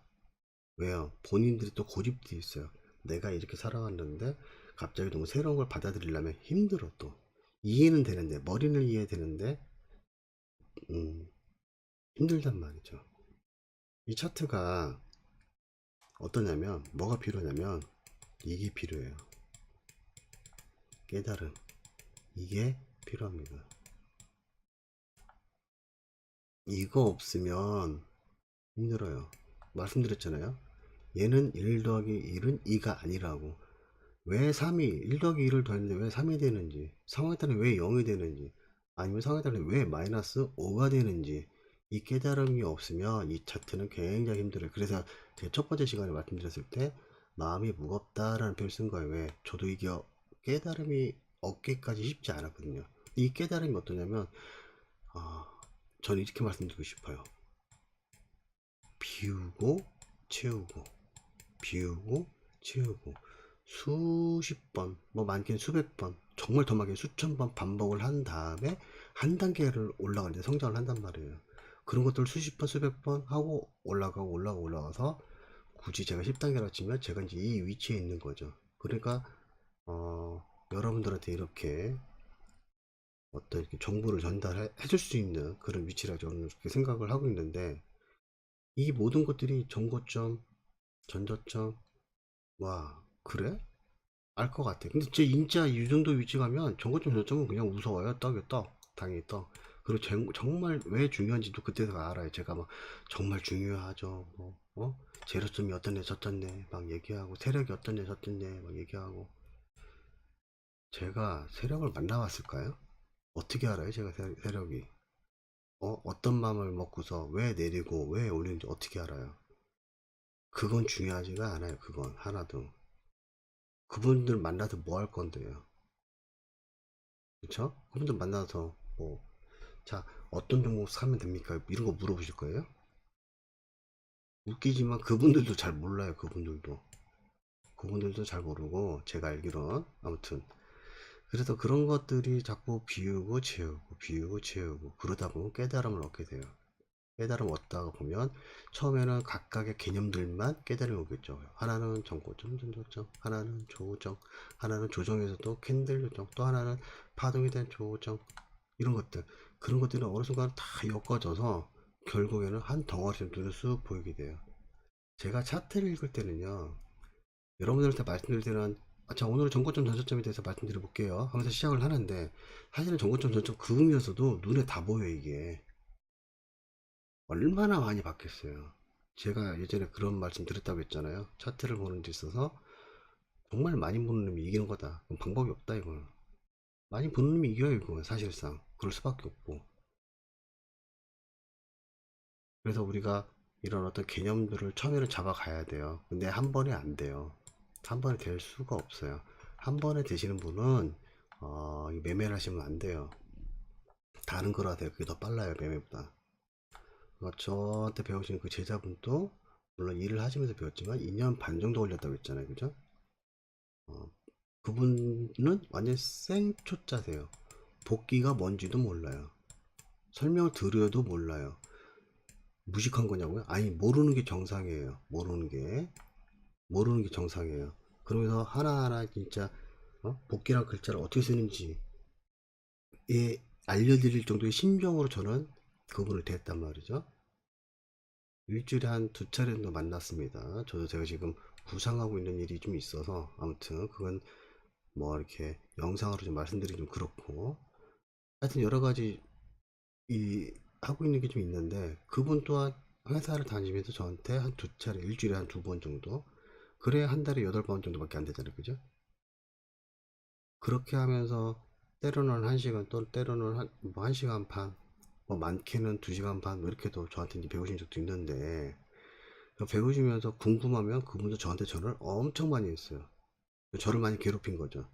왜요? 본인들이 또 고집도 있어요. 내가 이렇게 살아왔는데 갑자기 너무 새로운 걸 받아들이려면 힘들어 또. 이해는 되는데 머리는 이해되는데 음, 힘들단 말이죠. 이 차트가 어떠냐면 뭐가 필요하냐면 이게 필요해요. 깨달음. 이게 필요합니다. 이거 없으면 힘들어요. 말씀드렸잖아요. 얘는 1 더하기 1은 2가 아니라고. 왜 3이 1 더하기 1을 더했는데 왜 3이 되는지, 상황에 따라 왜 0이 되는지, 아니면 상황에 따라 왜 마이너스 5가 되는지, 이 깨달음이 없으면 이 차트는 굉장히 힘들어요. 그래서 제가 첫 번째 시간에 말씀드렸을 때 마음이 무겁다라는 표현을 쓴 거예요. 왜? 저도 이게 깨달음이 얻기까지 쉽지 않았거든요. 이 깨달음이 어떠냐면 아, 저는 이렇게 말씀드리고 싶어요. 비우고 채우고 비우고 채우고 수십 번, 뭐 많게는 수백 번, 정말 더 많게 수천 번 반복을 한 다음에 한 단계를 올라갈 때 성장을 한단 말이에요. 그런 것들 수십 번, 수백 번 하고 올라가서 굳이 제가 10단계라고 치면 제가 이제 이 위치에 있는 거죠. 그러니까 여러분들한테 이렇게 어떤 이렇게 정보를 전달해 줄 수 있는 그런 위치라 저는 그렇게 생각을 하고 있는데 이 모든 것들이 정고점, 전저점, 와 그래? 알 것 같아. 근데 제 진짜 이 정도 위치 가면 정고점 전저점은 그냥 무서워요. 떡이 떡, 당연히 떡. 그리고 정말 왜 중요한지도 그때서 알아요. 제가 막 정말 중요하죠. 뭐 제로점이 어떻네 저떻네 막 얘기하고 세력이 어떻네 저떻네 막 얘기하고 제가 세력을 만나봤을까요? 어떻게 알아요? 제가 세력이 어떤 마음을 먹고서 왜 내리고 왜 올리는지 어떻게 알아요? 그건 중요하지가 않아요. 그건 하나도. 그분들 만나서 뭐 할 건데요. 그쵸? 그분들 만나서 뭐, 자, 어떤 종목 사면 됩니까? 이런 거 물어보실 거예요? 웃기지만 그분들도 잘 몰라요. 그분들도 잘 모르고 제가 알기론 아무튼 그래서 그런 것들이 자꾸 비우고 채우고 비우고 채우고 그러다 보면 깨달음을 얻게 돼요. 깨달음 얻다가 보면 처음에는 각각의 개념들만 깨달음이 오겠죠. 하나는 전고점, 전조점, 하나는 조정, 하나는 조정에서도 캔들 조정, 또 하나는 파동에 대한 조정, 이런 것들. 그런 것들은 어느 순간 다 엮어져서 결국에는 한 덩어리로 눈에 쑥 보이게 돼요. 제가 차트를 읽을 때는요, 여러분들한테 말씀드릴 때는 자, 오늘은 전고점 전저점에 대해서 말씀드려 볼게요 하면서 시작을 하는데, 사실은 전고점 전저점 그으면서도 눈에 다 보여. 이게 얼마나 많이 바뀌었어요. 제가 예전에 그런 말씀 드렸다고 했잖아요. 차트를 보는 데 있어서 정말 많이 보는 놈이 이기는 거다. 그럼 방법이 없다 이거는. 많이 보는 놈이 이겨요 이거. 사실상 그럴 수밖에 없고. 그래서 우리가 이런 어떤 개념들을 처음에는 잡아가야 돼요. 근데 한 번에 안 돼요. 한 번에 될 수가 없어요. 한 번에 되시는 분은 매매를 하시면 안 돼요. 다른 거라 돼요. 그게 더 빨라요, 매매보다. 저한테 배우신 그 제자분도 물론 일을 하시면서 배웠지만 2년 반 정도 걸렸다고 했잖아요, 그죠? 어, 그분은 완전 생초짜세요. 복귀가 뭔지도 몰라요. 설명을 드려도 몰라요. 무식한 거냐고요? 아니, 모르는 게 정상이에요. 모르는 게 정상이에요. 그러면서 하나하나 진짜 복귀란 글자를 어떻게 쓰는지 알려드릴 정도의 심정으로 저는 그분을 대했단 말이죠. 일주일에 한 두 차례 정도 만났습니다. 저도 제가 지금 구상하고 있는 일이 좀 있어서 아무튼 그건 뭐 이렇게 영상으로 좀 말씀드리기 좀 그렇고, 하여튼 여러 가지 하고 있는 게 좀 있는데, 그분 또한 회사를 다니면서 저한테 한 두 차례, 일주일에 한 두 번 정도, 그래야 한 달에 8번 정도밖에 안 되잖아요, 그죠? 그렇게 하면서 때로는 1시간, 또 때로는 뭐 1시간 반, 뭐 많게는 2시간 반, 뭐 이렇게도 저한테 이제 배우신 적도 있는데, 배우시면서 궁금하면 그분도 저한테 전화를 엄청 많이 했어요. 저를 많이 괴롭힌 거죠.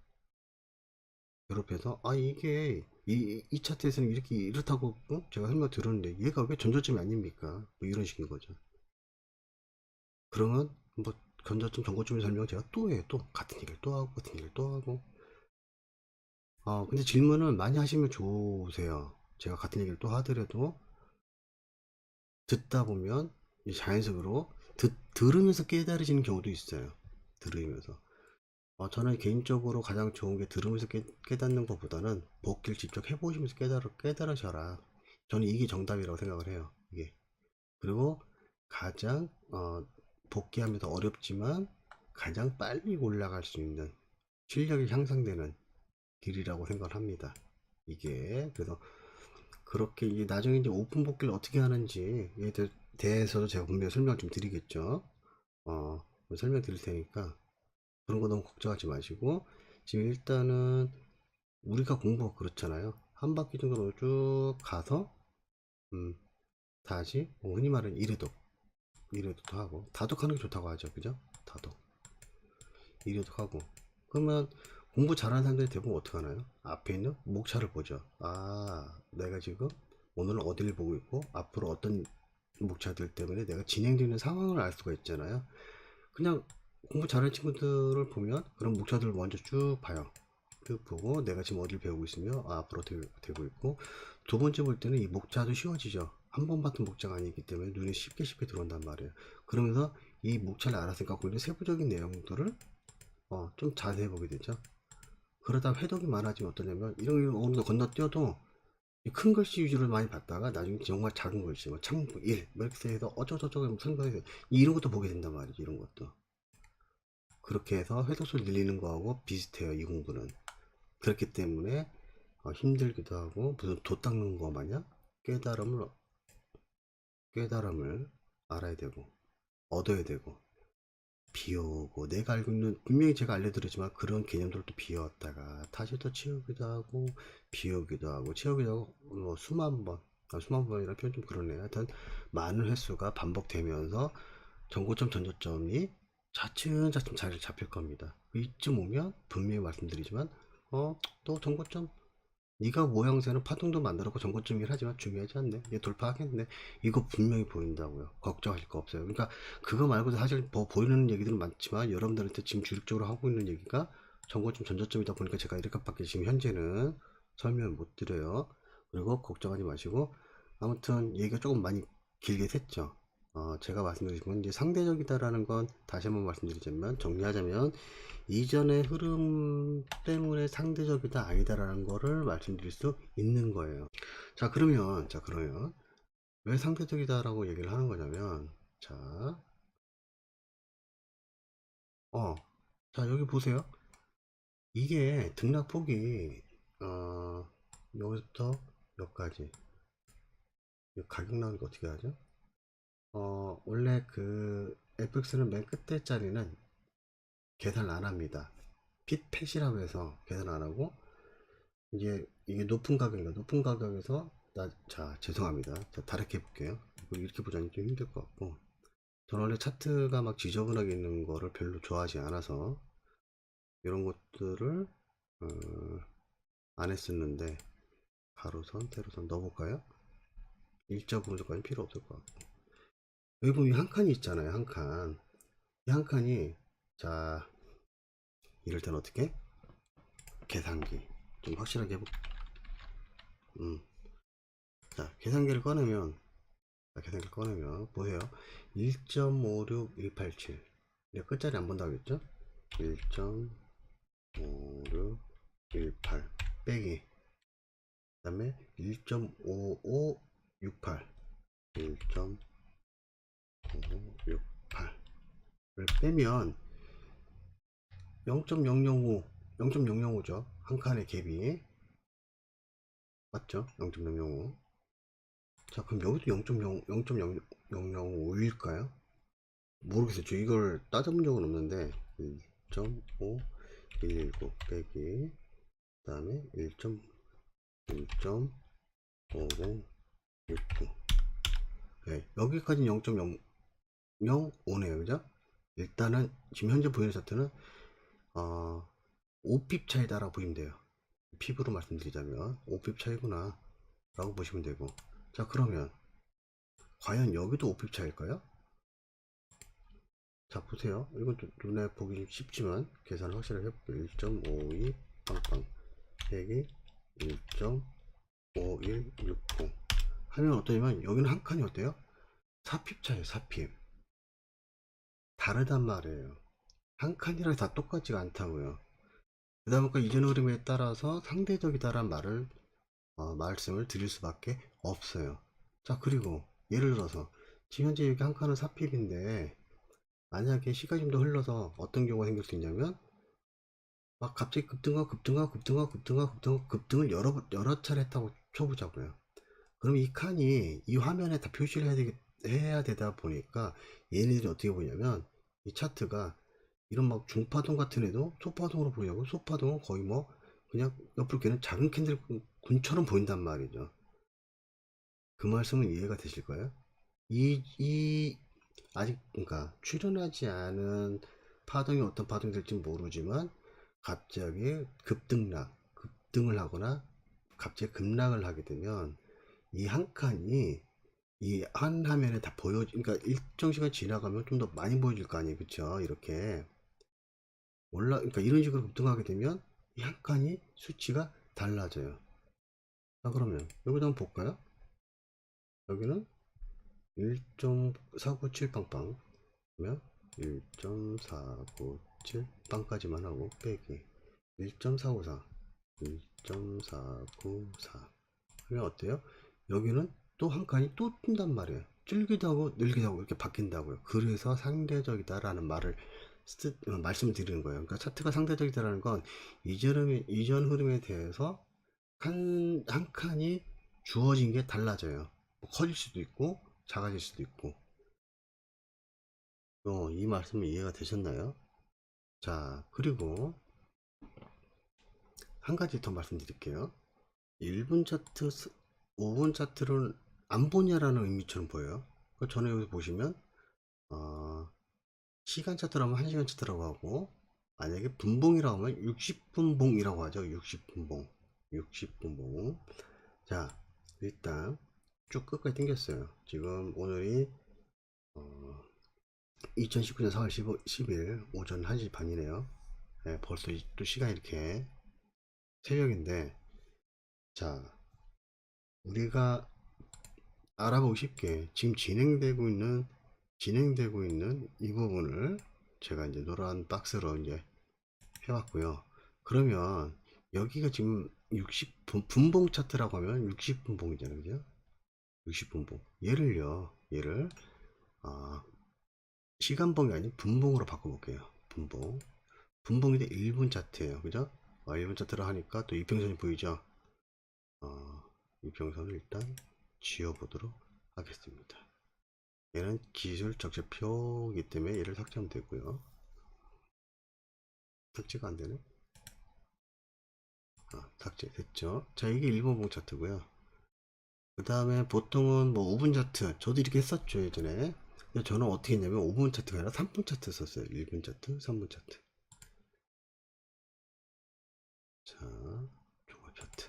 괴롭혀서 이게 이 차트에서는 이렇게 이렇다고 제가 설명 들었는데 얘가 왜 전저점이 아닙니까? 뭐 이런 식인 거죠. 그러면 뭐 전저점 전고점의 설명 제가 또 해요. 또 같은 얘기를 또 하고 같은 얘기를 또 하고. 근데 질문을 많이 하시면 좋으세요. 제가 같은 얘기를 또 하더라도 듣다 보면 자연적으로 들으면서 깨달으시는 경우도 있어요. 들으면서. 저는 개인적으로 가장 좋은 게 들으면서 깨닫는 것보다는 복기를 직접 해보시면서 깨달으셔라. 저는 이게 정답이라고 생각을 해요. 이게. 그리고 가장 복귀하면서 어렵지만 가장 빨리 올라갈 수 있는 실력이 향상되는 길이라고 생각을 합니다. 이게 그래서 그렇게 이제 나중에 이제 오픈 복귀를 어떻게 하는지에 대해서도 제가 분명히 설명 좀 드리겠죠. 설명 드릴 테니까 그런 거 너무 걱정하지 마시고, 지금 일단은 우리가 공부가 그렇잖아요. 한 바퀴 정도 쭉 가서 음, 다시 흔히 말하는 이래독도 하고 다독하는 게 좋다고 하죠, 그죠? 다독 이래독하고. 그러면 공부 잘하는 사람들이 대부분 어떻게 하나요? 앞에 있는 목차를 보죠. 내가 지금 오늘은 어디를 보고 있고 앞으로 어떤 목차들 때문에 내가 진행되는 상황을 알 수가 있잖아요. 그냥 공부 잘하는 친구들을 보면 그런 목차들을 먼저 쭉 봐요. 쭉 보고 내가 지금 어디를 배우고 있으며 앞으로 되고 있고, 두 번째 볼 때는 이 목차도 쉬워지죠. 한 번 봤던 목차가 아니기 때문에 눈에 쉽게 들어온단 말이에요. 그러면서 이 목차를 알아서 갖고 있는 세부적인 내용들을 좀 자세히 보게 되죠. 그러다 회독이 많아지면 어떠냐면 이런 거 어느 정도 건너뛰어도 큰 글씨 위주로 많이 봤다가 나중에 정말 작은 글씨 뭐 창부 1 뭐 이렇게 해서 어쩌고저쩌고 생각해서 이런 것도 보게 된단 말이죠. 이런 것도 그렇게 해서 회독수를 늘리는 거하고 비슷해요, 이 공부는. 그렇기 때문에 힘들기도 하고 무슨 도 닦는 거 마냥 깨달음을 알아야 되고 얻어야 되고, 비워오고 내가 알고 있는 분명히 제가 알려드렸지만 그런 개념들도 비웠다가 다시 또 치우기도 하고 비우기도 하고 치우기도 하고 뭐 수만 번이라는 표현 좀 그러네요. 하여튼 많은 횟수가 반복되면서 전고점 전저점이 차츰차츰 자리를 잡힐 겁니다. 이쯤 오면 분명히 말씀드리지만 또 전고점 네가 모양새는 파동도 만들었고 전고점이긴 하지만 중요하지 않네. 얘 돌파하겠네. 이거 분명히 보인다고요. 걱정하실 거 없어요. 그러니까 그거 말고도 사실 뭐 보이는 얘기들은 많지만 여러분들한테 지금 주력적으로 하고 있는 얘기가 전고점 전저점이다 보니까 제가 이렇게밖에 지금 현재는 설명을 못 드려요. 그리고 걱정하지 마시고, 아무튼 얘기가 조금 많이 길게 샜죠. 제가 말씀드린 건 이제 상대적이다라는 건 다시 한번 말씀드리자면, 정리하자면 이전의 흐름 때문에 상대적이다 아니다라는 거를 말씀드릴 수 있는 거예요. 자 그러면 왜 상대적이다라고 얘기를 하는 거냐면, 자, 어, 자 여기 보세요. 이게 등락폭이 여기서부터 여기까지 가격 나오니까 어떻게 하죠? 원래 그 FX는 맨 끝에 자리는 계산 안 합니다. 핏펫이라고 해서 계산 안 하고, 이제 이게 높은 가격이다. 높은 가격에서 자 죄송합니다. 자 다르게 해볼게요. 이렇게 보자니 좀 힘들 것 같고, 저는 원래 차트가 막 지저분하게 있는 거를 별로 좋아하지 않아서 이런 것들을 어, 안 했었는데, 가로선, 세로선 넣어볼까요? 일자 구조까지 필요 없을 것 같고, 여기 보면 한 칸이 있잖아요. 한 칸. 이 한 칸이, 자 이럴 때는 어떻게? 계산기 좀 확실하게 해볼. 음. 자 계산기를 꺼내면, 보세요. 1.56187, 내가 끝자리 안 본다고 했죠? 1.5618 빼기, 그 다음에 1.5568, 1.5568을 빼면 0.005, 0.005죠. 한 칸의 갭이 맞죠? 0.005. 자 그럼 여기도 0.0, 0.005일까요? 모르겠어요. 저 이걸 따져본 적은 없는데, 1.519 빼기, 그 다음에 1.5069. 네, 여기까지는 0.005네요. 그죠? 일단은 지금 현재 보이는 차트는 5핍 차이다라고 보시면 돼요. 핍으로 말씀드리자면 5핍 차이구나 라고 보시면 되고, 자 그러면 과연 여기도 5핍 차일까요? 자 보세요. 이건 좀 눈에 보기 쉽지만 계산을 확실하게 해볼게요. 1.52 빵빵 빼기 1.5160 하면 어떠냐면, 여기는 한 칸이 어때요? 4핍 차예요. 4핍. 다르단 말이에요. 한 칸이랑 다 똑같지가 않다고요. 그러다 보니까 이전 흐름에 따라서 상대적이다란 말씀을 드릴 수밖에 없어요. 자 그리고 예를 들어서 지금 현재 여기 한 칸은 4핍인데, 만약에 시간이 좀 더 흘러서 어떤 경우가 생길 수 있냐면, 막 갑자기 급등을 여러 차례 했다고 쳐보자고요. 그럼 이 칸이 이 화면에 다 표시를 해야 되다 보니까, 얘네들이 어떻게 보냐면, 이 차트가 이런 막 중파동 같은 애도 소파동으로 보이고, 소파동은 거의 뭐 그냥 옆으로 걔는 작은 캔들 군처럼 보인단 말이죠. 그 말씀은 이해가 되실까요? 이 아직 그러니까 출현하지 않은 파동이 어떤 파동이 될지 모르지만, 갑자기 급등을 하거나 갑자기 급락을 하게 되면, 이 한 칸이 이 한 화면에 다 그러니까 일정 시간 지나가면 좀 더 많이 보여질 거 아니에요. 그쵸? 이렇게 그러니까 이런 식으로 급등하게 되면 이 한 칸이 수치가 달라져요. 자 그러면 여기도 한번 볼까요? 여기는 1.497 빵빵, 그러면 1.497 빵까지만 하고 빼기 1.454, 1.494 하면 어때요? 여기는 또 한 칸이 또 뜬단 말이에요. 줄기도 하고 늘기도 하고 이렇게 바뀐다고요. 그래서 상대적이다라는 말씀을 드리는 거예요. 그러니까 차트가 상대적이다라는 건 이전 흐름에 대해서 한 칸이 주어진 게 달라져요. 뭐 커질 수도 있고 작아질 수도 있고. 이 말씀이 이해가 되셨나요? 자 그리고 한 가지 더 말씀드릴게요. 1분 차트, 5분 차트를 안 보냐라는 의미처럼 보여요. 저는 여기 보시면 시간 차트라면 1시간 차트라고 하고, 만약에 분봉이라고 하면 60분봉이라고 하죠. 60분봉. 60분봉. 자 일단 쭉 끝까지 당겼어요. 지금 오늘이 2019년 4월 10일 오전 1시 반이네요. 네, 벌써 또 시간이 이렇게 새벽인데, 자 우리가 알아보기 쉽게 지금 진행되고 있는 이 부분을 제가 이제 노란 박스로 이제 해왔고요. 그러면 여기가 지금 60분봉 차트라고 하면 60분봉이잖아요. 그죠? 60분봉. 얘를, 아, 시간봉이 아닌 분봉으로 바꿔볼게요. 분봉. 분봉이 돼 1분 차트예요. 그죠? 1분 차트를 하니까 또 이평선이 보이죠? 이평선을 일단 지워보도록 하겠습니다. 얘는 기술 적재표이기 때문에 얘를 삭제하면 되고요. 삭제가 안 되네. 삭제 됐죠. 자, 이게 1분봉 차트고요. 그 다음에 보통은 뭐 5분 차트, 저도 이렇게 했었죠 예전에. 근데 저는 어떻게 했냐면 5분 차트가 아니라 3분 차트 썼어요. 1분 차트, 3분 차트. 자, 종합 차트.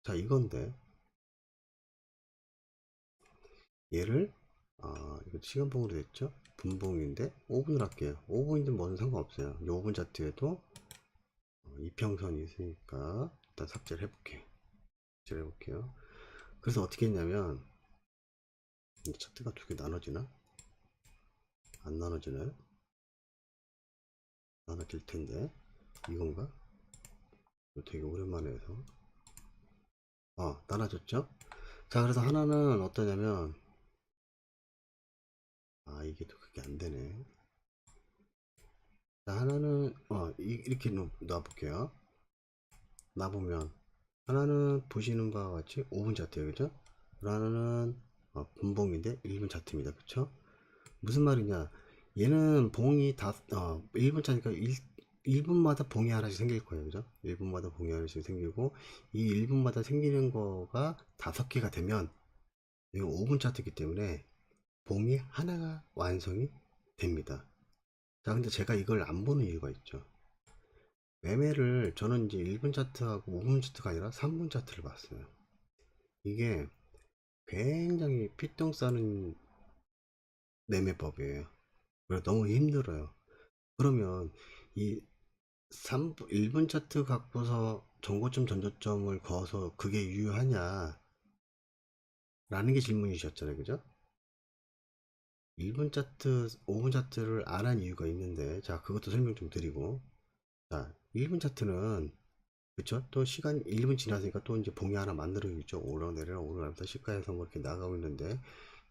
자, 이건데 얘를 이거 시간봉으로 됐죠. 분봉인데 5분을 할게요. 5분인데 뭐든 상관없어요. 5분 차트에도 이평선이 있으니까 일단 삭제를 해볼게요. 그래서 어떻게 했냐면 차트가 두 개 나눠지나? 안 나눠지나요? 나눠질 텐데 이건가? 이거 되게 오랜만에 해서 나눠졌죠? 자, 그래서 하나는 어떠냐면 이게 또 그게 안 되네. 자, 하나는 이렇게 놔볼게요. 놔보면 하나는 보시는 바와 같이 5분 차트예요, 그죠? 하나는 분봉인데 1분 차트입니다, 그쵸? 무슨 말이냐? 얘는 봉이 1분 차니까 1분마다 봉이 하나씩 생길 거예요, 그죠? 1분마다 봉이 하나씩 생기고 이 1분마다 생기는 거가 5개가 되면 이거 5분 차트이기 때문에 봉이 하나가 완성이 됩니다. 자, 근데 제가 이걸 안 보는 이유가 있죠. 매매를 저는 이제 1분 차트하고 5분 차트가 아니라 3분 차트를 봤어요. 이게 굉장히 피똥 싸는 매매법이에요. 그래서 너무 힘들어요. 그러면 이 1분 차트 갖고서 전고점 전저점을 그어서 그게 유효하냐 라는 게 질문이셨잖아요, 그죠? 1분 차트 5분 차트를 안 한 이유가 있는데, 자, 그것도 설명 좀 드리고, 자, 1분 차트는 그쵸? 또 시간 1분 지났으니까 또 이제 봉이 하나 만들어지죠. 오르락내리락 시가에서 뭐 이렇게 나가고 있는데,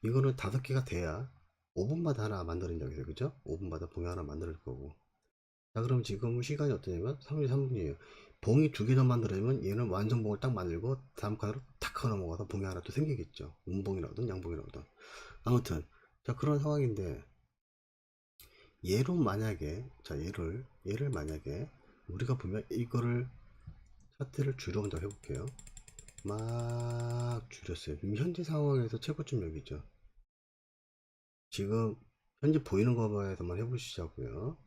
이거는 5개가 돼야 5분마다 하나 만들어진다고 해서, 그죠? 5분마다 봉이 하나 만들 거고. 자, 그럼 지금 시간이 어떠냐면 33분이에요. 봉이 2개 더 만들어지면 얘는 완성봉을 딱 만들고 다음 칸으로 탁 하고 넘어가서 봉이 하나 또 생기겠죠. 음봉이 나오든 양봉이 나오든. 아무튼 자, 그런 상황인데 얘로 만약에 얘를 만약에 우리가 보면 이거를 차트를 줄여본다고 해볼게요. 막 줄였어요. 지금 현재 상황에서 최고점 여기죠. 지금 현재 보이는 거에서만 해보시자고요.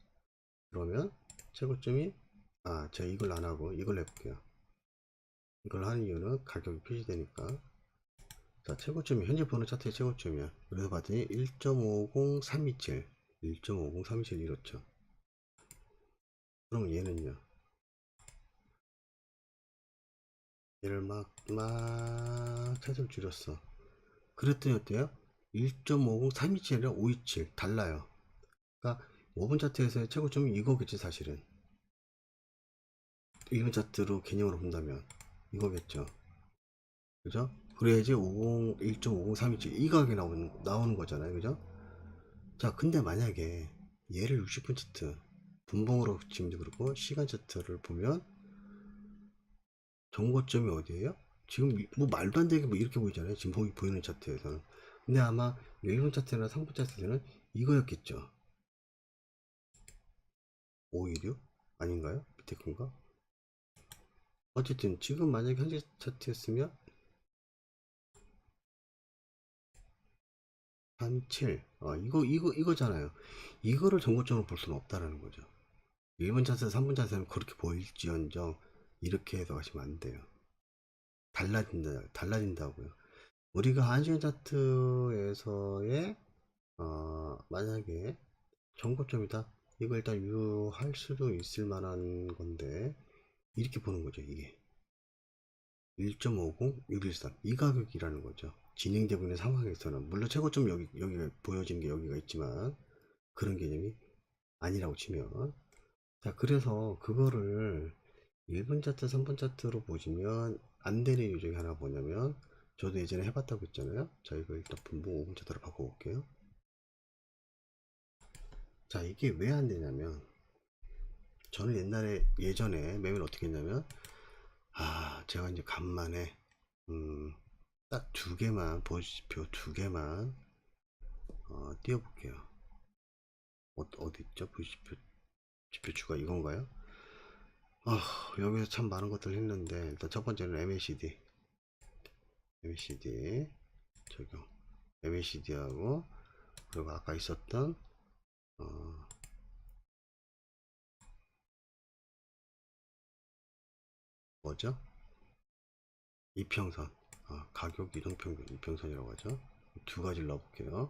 그러면 최고점이 제가 이걸 안 하고 이걸 해볼게요. 이걸 하는 이유는 가격이 표시되니까. 자, 최고점이 현재 보는 차트의 최고점이야. 그래서 봤더니 1.50327 1.50327 이렇죠. 그럼 얘는요, 얘를 차트를 줄였어. 그랬더니 어때요? 1.50327이랑 527 달라요. 그러니까 5분 차트에서의 최고점이 이거겠지 사실은. 1분 차트로 개념으로 본다면 이거겠죠. 그죠? 그래야지 1.50327 이 가격이 나오는 거잖아요. 그죠? 자, 근데 만약에 얘를 60분 차트 분봉으로 지금도 그렇고 시간 차트를 보면 정고점이 어디에요? 지금 뭐 말도 안 되게 뭐 이렇게 보이잖아요. 지금 보이는 차트에서는. 근데 아마 1분 차트나 3분 차트에서는 이거였겠죠. 516? 아닌가요? 밑에 건가? 어쨌든 지금 만약에 현재 차트였으면 37 이거잖아요. 이거를 정고점으로 볼 수는 없다라는 거죠. 1분 차트 3분 차트는 그렇게 보일지언정 이렇게 해서 가시면 안 돼요. 달라진다고요. 우리가 한시간 차트에서의 만약에 정고점이다, 이거 일단 유효할 수도 있을 만한 건데 이렇게 보는 거죠. 이게 1.50 613 이 가격이라는 거죠. 진행되고 있는 상황에서는 물론 최고점 여기가 보여지는 게 여기가 있지만 그런 개념이 아니라고 치면, 자 그래서 그거를 1분 차트 3분 차트로 보시면 안 되는 이유 중에 하나 뭐냐면, 저도 예전에 해봤다고 했잖아요. 자 이거 일단 분봉 5분 차트로 바꿔볼게요. 자 이게 왜 안 되냐면, 저는 예전에 매매를 어떻게 했냐면, 제가 이제 간만에 딱 두 개만 보시표 두 개만 띄워볼게요. 어디 있죠? 보시표 지표추가 이건가요? 여기서 참 많은 것들을 했는데, 일단 첫 번째는 MACD 적용, MACD하고, 그리고 아까 있었던 뭐죠? 이평선, 가격 이동평균 이평선이라고 하죠. 두 가지를 넣어볼게요.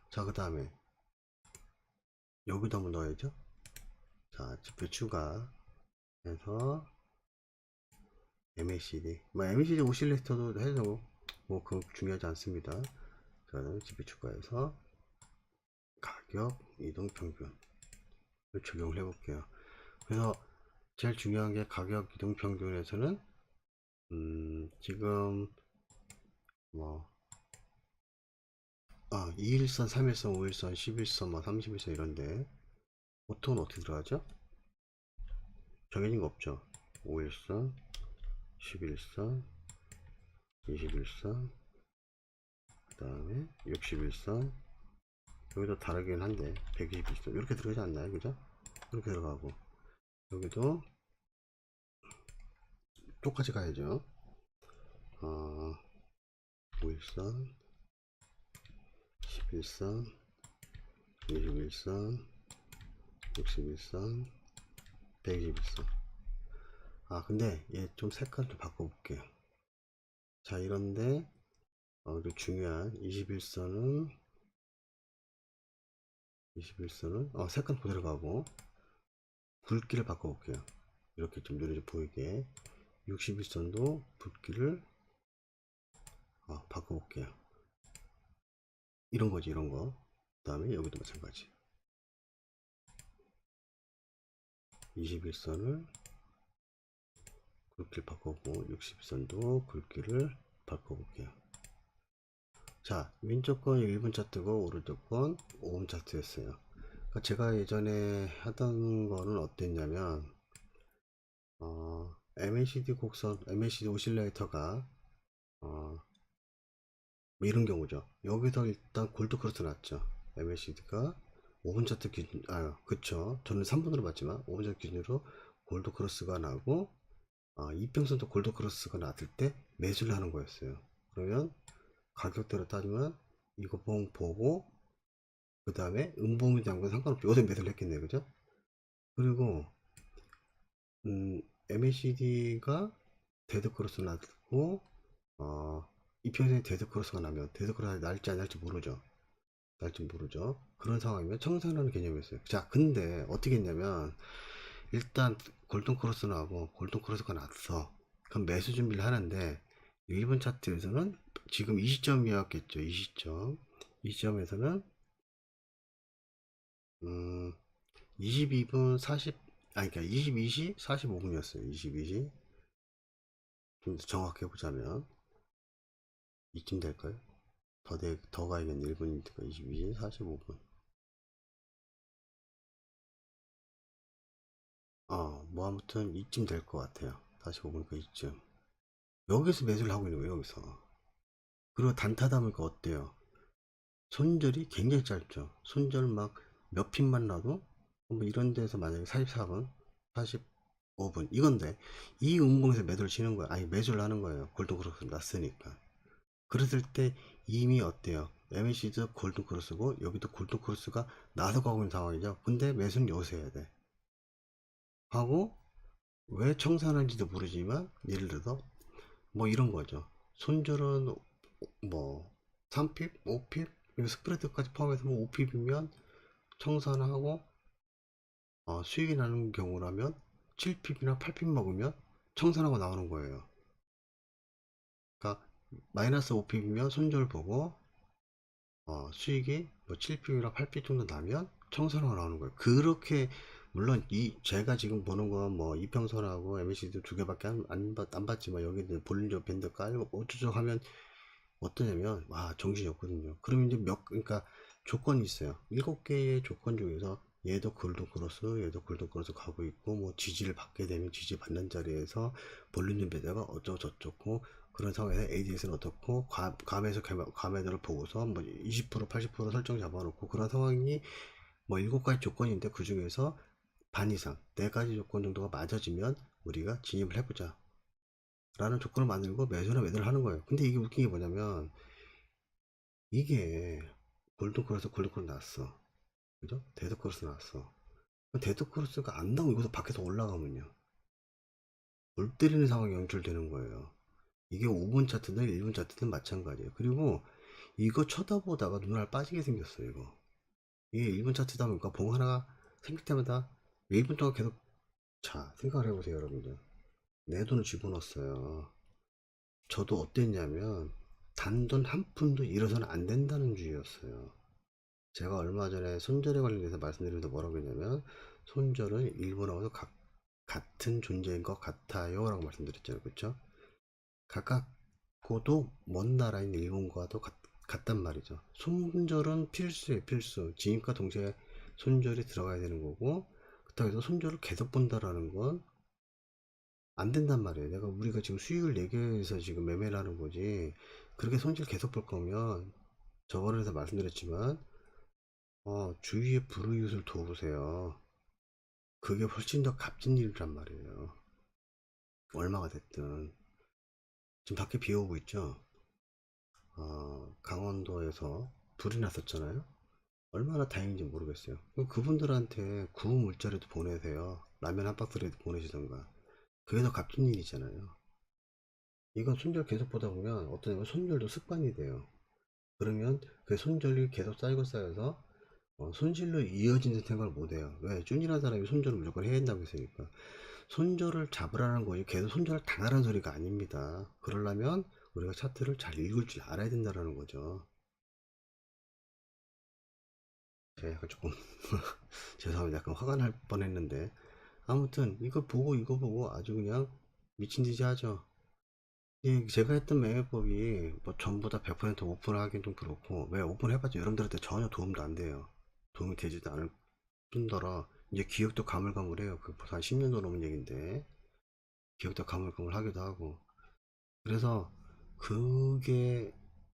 자 그 다음에 여기도 한번 넣어야죠. 자 지표 추가해서 MACD, MACD 오실레이터도 해도 뭐 그건 중요하지 않습니다. 저는 지표 추가해서 가격 이동평균을 적용을 해볼게요. 그래서 제일 중요한 게 가격 이동평균에서는 지금 뭐 2일선, 3일선, 5일선, 11선, 뭐 30일선 이런데 보통은 어떻게 들어가죠? 정해진 거 없죠. 5일선, 11선, 21선, 그 다음에 61선, 여기도 다르긴 한데 121선 이렇게 들어가지 않나요? 그죠? 이렇게 들어가고, 여기도 똑같이 가야죠. 5일선, 11선, 21선, 61선, 121선. 근데 얘 좀 색깔 좀 바꿔볼게요. 자 이런데 중요한 21선은 색깔 그대로 가고, 굵기를 바꿔볼게요. 이렇게 좀 눈에 좀 보이게 61선도 굵기를 바꿔볼게요. 이런 거지, 이런 거. 그 다음에 여기도 마찬가지. 21선을 굵기를 바꾸고 60선도 굵기를 바꿔볼게요. 자 왼쪽 건 1분 차트고 오른쪽 건 5분 차트였어요. 그러니까 제가 예전에 하던 거는 어땠냐면, MACD 곡선, MACD 오실레이터가 뭐 이런 경우죠. 여기서 일단 골드 크로스 났죠. MACD가 5분 차트 기준, 그쵸. 저는 3분으로 봤지만 5분 차트 기준으로 골드 크로스가 나고, 이평선도 골드 크로스가 났을 때 매수를 하는 거였어요. 그러면 가격대로 따지면 이거 보고 그 다음에 음봉에 대한 건 상관없이 요새 매수를 했겠네요. 그죠? 그리고 MACD가 데드크로스 나고, 이평선이 데드크로스가 나면, 데드크로스가 날지 안 날지 모르죠. 그런 상황이면 청산하는 개념이었어요. 자 근데 어떻게 했냐면, 일단 골든크로스 나고 골든크로스가 났어. 그럼 매수 준비를 하는데, 1분 차트에서는 지금 이 시점이었겠죠. 이 시점에서는 22분 40, 그러니까 22시 45분이었어요. 22시. 좀 정확히 해보자면 이쯤 될까요? 더 가야겠네. 1분이니까 22시 45분. 뭐 아무튼 이쯤 될 것 같아요. 45분이니까 이쯤. 여기서 매수를 하고 있는 거예요. 여기서. 그리고 단타다 보니까 어때요? 손절이 굉장히 짧죠. 손절 막 몇 핀만 나도 뭐 이런 데서 만약에 44분, 45분 이건데, 이 음봉에서 매도를 치는 거야. 매수를 하는 거예요. 골든크로스 났으니까. 그랬을 때 이미 어때요? MAC도 골든크로스고 여기도 골든크로스가 나서 가고 있는 상황이죠. 근데 매수는 여기서 해야 돼. 하고, 왜 청산하는지도 모르지만 예를 들어서 뭐 이런 거죠. 손절은 뭐 3핍, 5핍, 스프레드까지 포함해서 뭐 5핍이면 청산하고, 수익이 나는 경우라면 7핍이나 8핍 먹으면 청산하고 나오는 거예요. 그러니까 마이너스 5핍이면 손절 보고 수익이 뭐 7핍이나 8핍 정도 나면 청산으로 나오는 거예요. 그렇게 물론 이 제가 지금 보는 건 뭐 이평선하고 MACD 두 개밖에 안 봤지만 여기 볼린저 밴드 깔고 어쩌죠 하면 어떠냐면 와 정신이 없거든요. 그러면 이제 그러니까 조건이 있어요. 7개의 조건 중에서 얘도 골드 크로스 얘도 골드 크로스 가고 있고 뭐 지지를 받게 되면 지지 받는 자리에서 볼륨 배제가 어쩌고 저쩌고 그런 상황에서 ADS는 어떻고 감에서 감매도를 보고서 뭐 20% 80% 설정 잡아놓고 그런 상황이 뭐 7가지 조건인데 그 중에서 반 이상 4가지 조건 정도가 맞아지면 우리가 진입을 해보자 라는 조건을 만들고 매수나 매도를 하는 거예요. 근데 이게 웃긴 게 뭐냐면 이게 골든크로스 골든크로스 나왔어. 그죠? 데드크로스 나왔어. 데드크로스가 안 나오고 이것도 밖에서 올라가면요. 볼 때리는 상황이 연출되는 거예요. 이게 5분 차트든 1분 차트든 마찬가지예요. 그리고 이거 쳐다보다가 눈알 빠지게 생겼어요. 이거. 이게 1분 차트다 보니까 봉 하나가 생길 때마다 1분 동안 계속 자 생각을 해보세요 여러분들. 내 돈을 집어넣었어요. 저도 어땠냐면 단돈 한 푼도 잃어서는 안 된다는 주의였어요. 제가 얼마 전에 손절에 관련해서 말씀드리면서 뭐라고 했냐면 손절은 일본하고도 같은 존재인 것 같아요 라고 말씀드렸잖아요. 그쵸? 가깝고도 먼 나라인 일본과도 같단 말이죠. 손절은 필수예요. 필수. 진입과 동시에 손절이 들어가야 되는 거고 그렇다고 해서 손절을 계속 본다라는 건 안 된단 말이에요. 우리가 지금 수익을 내기 위해서 지금 매매를 하는 거지. 그렇게 손실 계속 볼 거면 저번에도 말씀드렸지만 주위에 불우이웃을 도우세요. 그게 훨씬 더 값진 일이란 말이에요. 얼마가 됐든. 지금 밖에 비 오고 있죠? 강원도에서 불이 났었잖아요? 얼마나 다행인지 모르겠어요. 그분들한테 구운 물자라도 보내세요. 라면 한 박스라도 보내시던가. 그게 더 값진 일이잖아요. 이건 손절 계속 보다 보면 어떤 손절도 습관이 돼요. 그러면 그 손절이 계속 쌓이고 쌓여서 손실로 이어지는 생각을 못해요. 왜? 쭌이라는 사람이 손절을 무조건 해야 된다고 했으니까. 손절을 잡으라는 거예요. 계속 손절을 당하라는 소리가 아닙니다. 그러려면 우리가 차트를 잘 읽을 줄 알아야 된다는 거죠. 제가 약간 조금 죄송합니다. 약간 화가 날 뻔했는데 아무튼 이거 보고 아주 그냥 미친 듯이 하죠. 예, 제가 했던 매매법이 뭐 전부 다 100% 오픈하기는 좀 그렇고 왜 오픈해봤자 여러분들한테 전혀 도움도 안 돼요. 도움이 되지도 않을 뿐더러 이제 기억도 가물가물해요. 그 벌써 한 10년도 넘은 얘기인데 기억도 가물가물하기도 하고 그래서 그게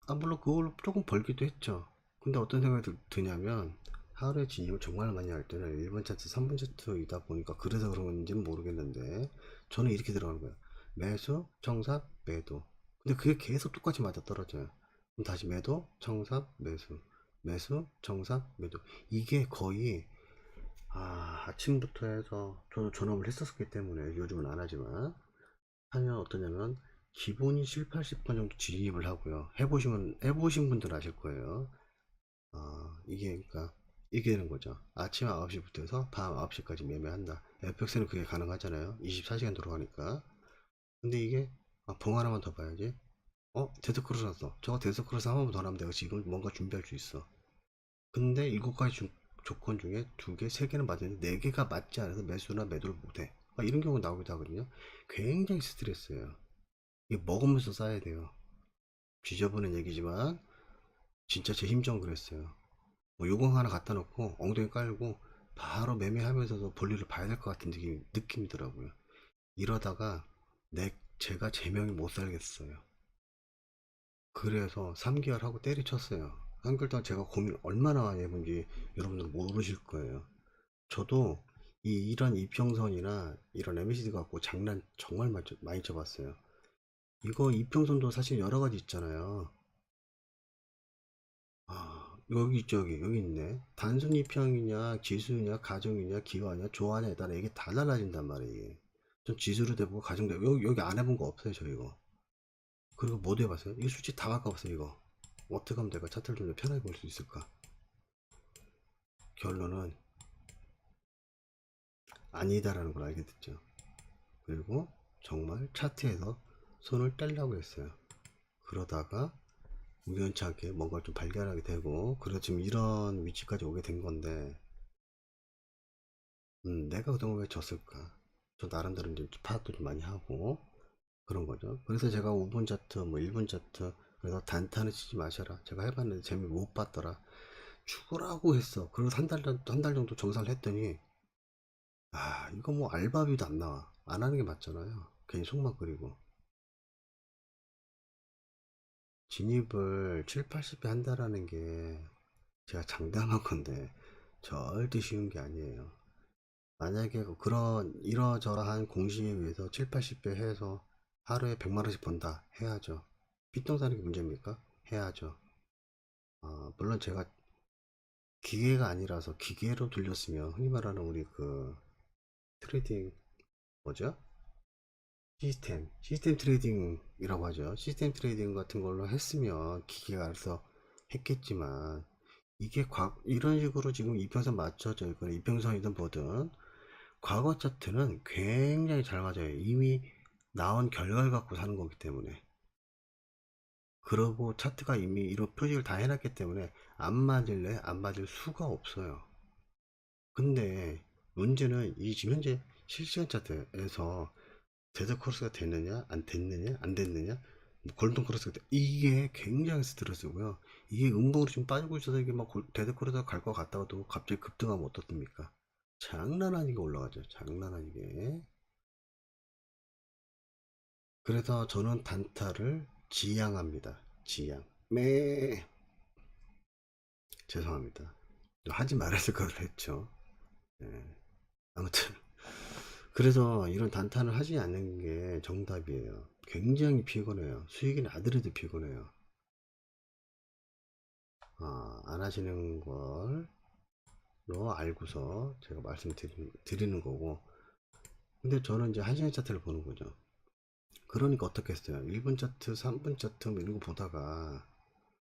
물론 그걸로 조금 벌기도 했죠. 근데 어떤 생각이 드냐면 하루에 진입을 정말 많이 할 때는 1번 차트 3번 차트이다 보니까 그래서 그런 건지는 모르겠는데 저는 이렇게 들어가는 거예요. 매수 청산 매도. 근데 그게 계속 똑같이 맞아 떨어져요. 그럼 다시 매도 청산 매수 매수 청산 매도. 이게 거의 아침부터 해서 저도 전업을 했었기 때문에 요즘은 안 하지만 하면 어떠냐면 기본이 7, 80번 정도 진입을 하고요. 해보신 분들 아실 거예요. 이게 그러니까 이게 되는 거죠. 아침 9시부터 해서 밤 9시까지 매매한다. FX는 그게 가능하잖아요. 24시간 들어가니까. 근데 이게 봉 하나만 더 봐야지. 데드크로스 났어. 저거 데드크로스 한 번만 더 나면 내가 지금 뭔가 준비할 수 있어. 근데 7가지 조건 중에 2개, 3개는 맞는데 4개가 맞지 않아서 매수나 매도를 못해. 이런 경우 나오기도 하거든요. 굉장히 스트레스예요. 이게 먹으면서 쌓아야 돼요. 지저분한 얘기지만 진짜 제 심정은 그랬어요. 뭐 요강 하나 갖다 놓고 엉덩이 깔고 바로 매매하면서도 볼일을 봐야 될 것 같은 느낌이더라고요. 이러다가 제가 제명이 못 살겠어요. 그래서 3개월 하고 때려쳤어요. 한개월 동안 제가 고민 얼마나 많이 해본지 여러분들 모르실 거예요. 저도 이런 이평선이나 이런 MACD 갖고 장난 정말 많이 쳐봤어요. 이거 이평선도 사실 여러 가지 있잖아요. 여기 있죠, 여기 있네. 단순 이평이냐, 지수냐, 가정이냐, 기화냐, 조화냐에 따라 이게 다 달라진단 말이에요. 전 지수로 돼보고 가정도 여기 안 해본 거 없어요, 저 이거. 그리고 뭐도 해봤어요? 이거 솔직히 다 바꿔봤어요, 이거. 어떻게 하면 내가 차트를 좀 더 편하게 볼 수 있을까? 결론은 아니다라는 걸 알게 됐죠. 그리고 정말 차트에서 손을 떼려고 했어요. 그러다가 우연찮게 뭔가를 좀 발견하게 되고, 그래서 지금 이런 위치까지 오게 된 건데, 내가 그동안 왜 졌을까? 저 나름대로 이제 파악도 좀 많이 하고, 그런 거죠. 그래서 제가 5분 차트, 뭐 1분 차트, 그래서 단타는 치지 마셔라. 제가 해봤는데 재미 못 봤더라. 죽으라고 했어. 그래서 한 달 정도 정산을 했더니, 이거 뭐 알바비도 안 나와. 안 하는 게 맞잖아요. 괜히 속만 끓이고. 진입을 7, 80배 한다라는 게 제가 장담한 건데, 절대 쉬운 게 아니에요. 만약에 그런 이러저러한 공시에 의해서 7, 80배 해서 하루에 100만원씩 번다 해야죠. 삐뚤 사는 게 문제입니까? 해야죠. 물론 제가 기계가 아니라서 기계로 돌렸으면 흔히 말하는 우리 그 트레이딩 뭐죠? 시스템 트레이딩이라고 하죠. 시스템 트레이딩 같은 걸로 했으면 기계가 알아서 했겠지만, 이게 이런 식으로 지금 이평선 맞춰져 있거나 이평선이든 뭐든 과거 차트는 굉장히 잘 맞아요. 이미 나온 결과를 갖고 사는 거기 때문에. 그러고 차트가 이미 이런 표식을 다 해놨기 때문에 안 맞을래? 안 맞을 수가 없어요. 근데 문제는 이 지금 현재 실시간 차트에서 데드 코러스가 됐느냐 안 됐느냐 안 됐느냐, 뭐 골든 코러스가 이게 굉장히 스트레스고요. 이게 음봉으로 지금 빠지고 있어서 이게 막 데드 코러스가 갈 것 같다가도 갑자기 급등하면 어떻습니까? 장난 아니게 올라가죠. 장난 아니게. 그래서 저는 단타를 지양합니다. 지양. 매 죄송합니다. 하지 말았을 걸 했죠. 예. 아무튼 그래서 이런 단타를 하지 않는 게 정답이에요. 굉장히 피곤해요. 수익이 나더라도 피곤해요. 안 하시는 걸로 알고서 제가 말씀드리는 거고. 근데 저는 이제 1시간 차트를 보는 거죠. 그러니까 어떻게 했어요? 1분 차트, 3분 차트 뭐 이런 거 보다가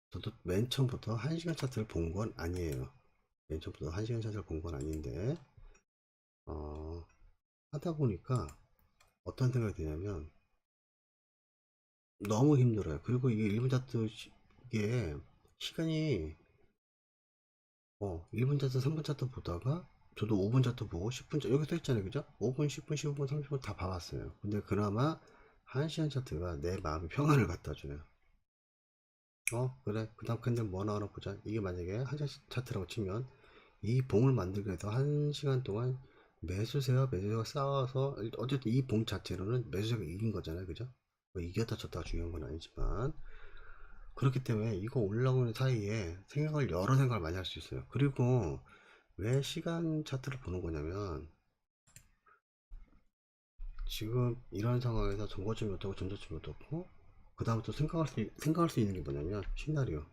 저도 맨 처음부터 1시간 차트를 본 건 아니에요. 맨 처음부터 1시간 차트를 본 건 아닌데, 어, 하다 보니까 어떤 생각이 드냐면 너무 힘들어요. 그리고 이게 1분 차트 이게 시간이 1분 차트, 3분 차트 보다가 저도 5분 차트 보고 10분 차트 여기 써 있잖아요. 그죠? 5분, 10분, 15분, 30분 다 봐봤어요. 근데 그나마 1시간 차트가 내 마음의 평안을 갖다 줘요. 그래. 그 다음 캔들 뭐 나오나 보자. 이게 만약에 1시간 차트라고 치면 이 봉을 만들기 위해서 1시간 동안 매수세가 싸워서 어쨌든 이 봉 자체로는 매수세가 이긴 거잖아요. 그죠? 뭐 이겼다 졌다가 중요한 건 아니지만, 그렇기 때문에 이거 올라오는 사이에 여러 생각을 많이 할 수 있어요. 그리고 왜 시간 차트를 보는 거냐면, 지금 이런 상황에서 정거점이 어떻고 전저점이 어떻고, 그 다음부터 생각할 수 있는 게 뭐냐면 시나리오.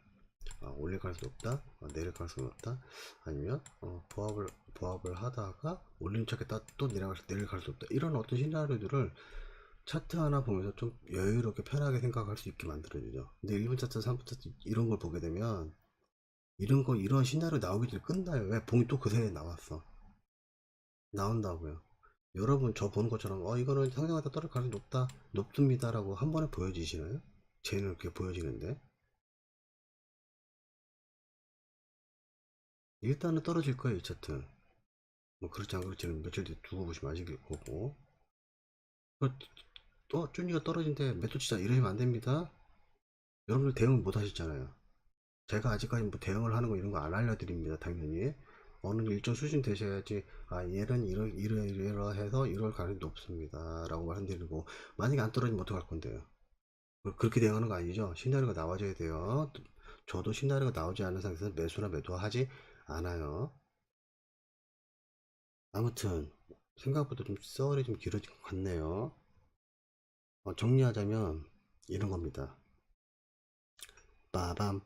올릴 가능성이 높다, 내릴 가능성이 높다, 아니면 보합을 하다가 올린 척했다 또 내릴 가능성이 높다, 이런 어떤 시나리오들을 차트 하나 보면서 좀 여유롭게 편하게 생각할 수 있게 만들어주죠. 근데 1분 차트, 3분 차트 이런 걸 보게 되면 이런 시나리오 나오기 전에 끝나요. 왜? 봉이 또 그 사이에 나온다고요. 여러분 저 보는 것처럼 이거는 상승하다 떨어질 가능성이 높습니다 라고 한 번에 보여지시나요? 쟤는 그렇게 보여지는데, 일단은 떨어질 거예요. 이 차트 뭐 그렇지 안 그렇지는 며칠 뒤에 두고 보시면 아실 거고. 쭈니가 떨어진데 매도 치자 이러시면 안 됩니다. 여러분들 대응 못 하셨잖아요. 제가 아직까지 뭐 대응을 하는 거 이런 거 안 알려드립니다. 당연히 어느 일정 수준 되셔야지, 얘는 이러해서 이럴 가능성이 높습니다 라고 말씀드리고, 만약에 안 떨어지면 어떡할 건데요? 그렇게 대응하는 거 아니죠. 시나리오가 나와줘야 돼요. 저도 시나리오가 나오지 않은 상태에서 매수나 매도하지 않아요. 아무튼 생각보다 좀 썰이 좀 길어진 것 같네요. 정리하자면 이런 겁니다. 빠밤.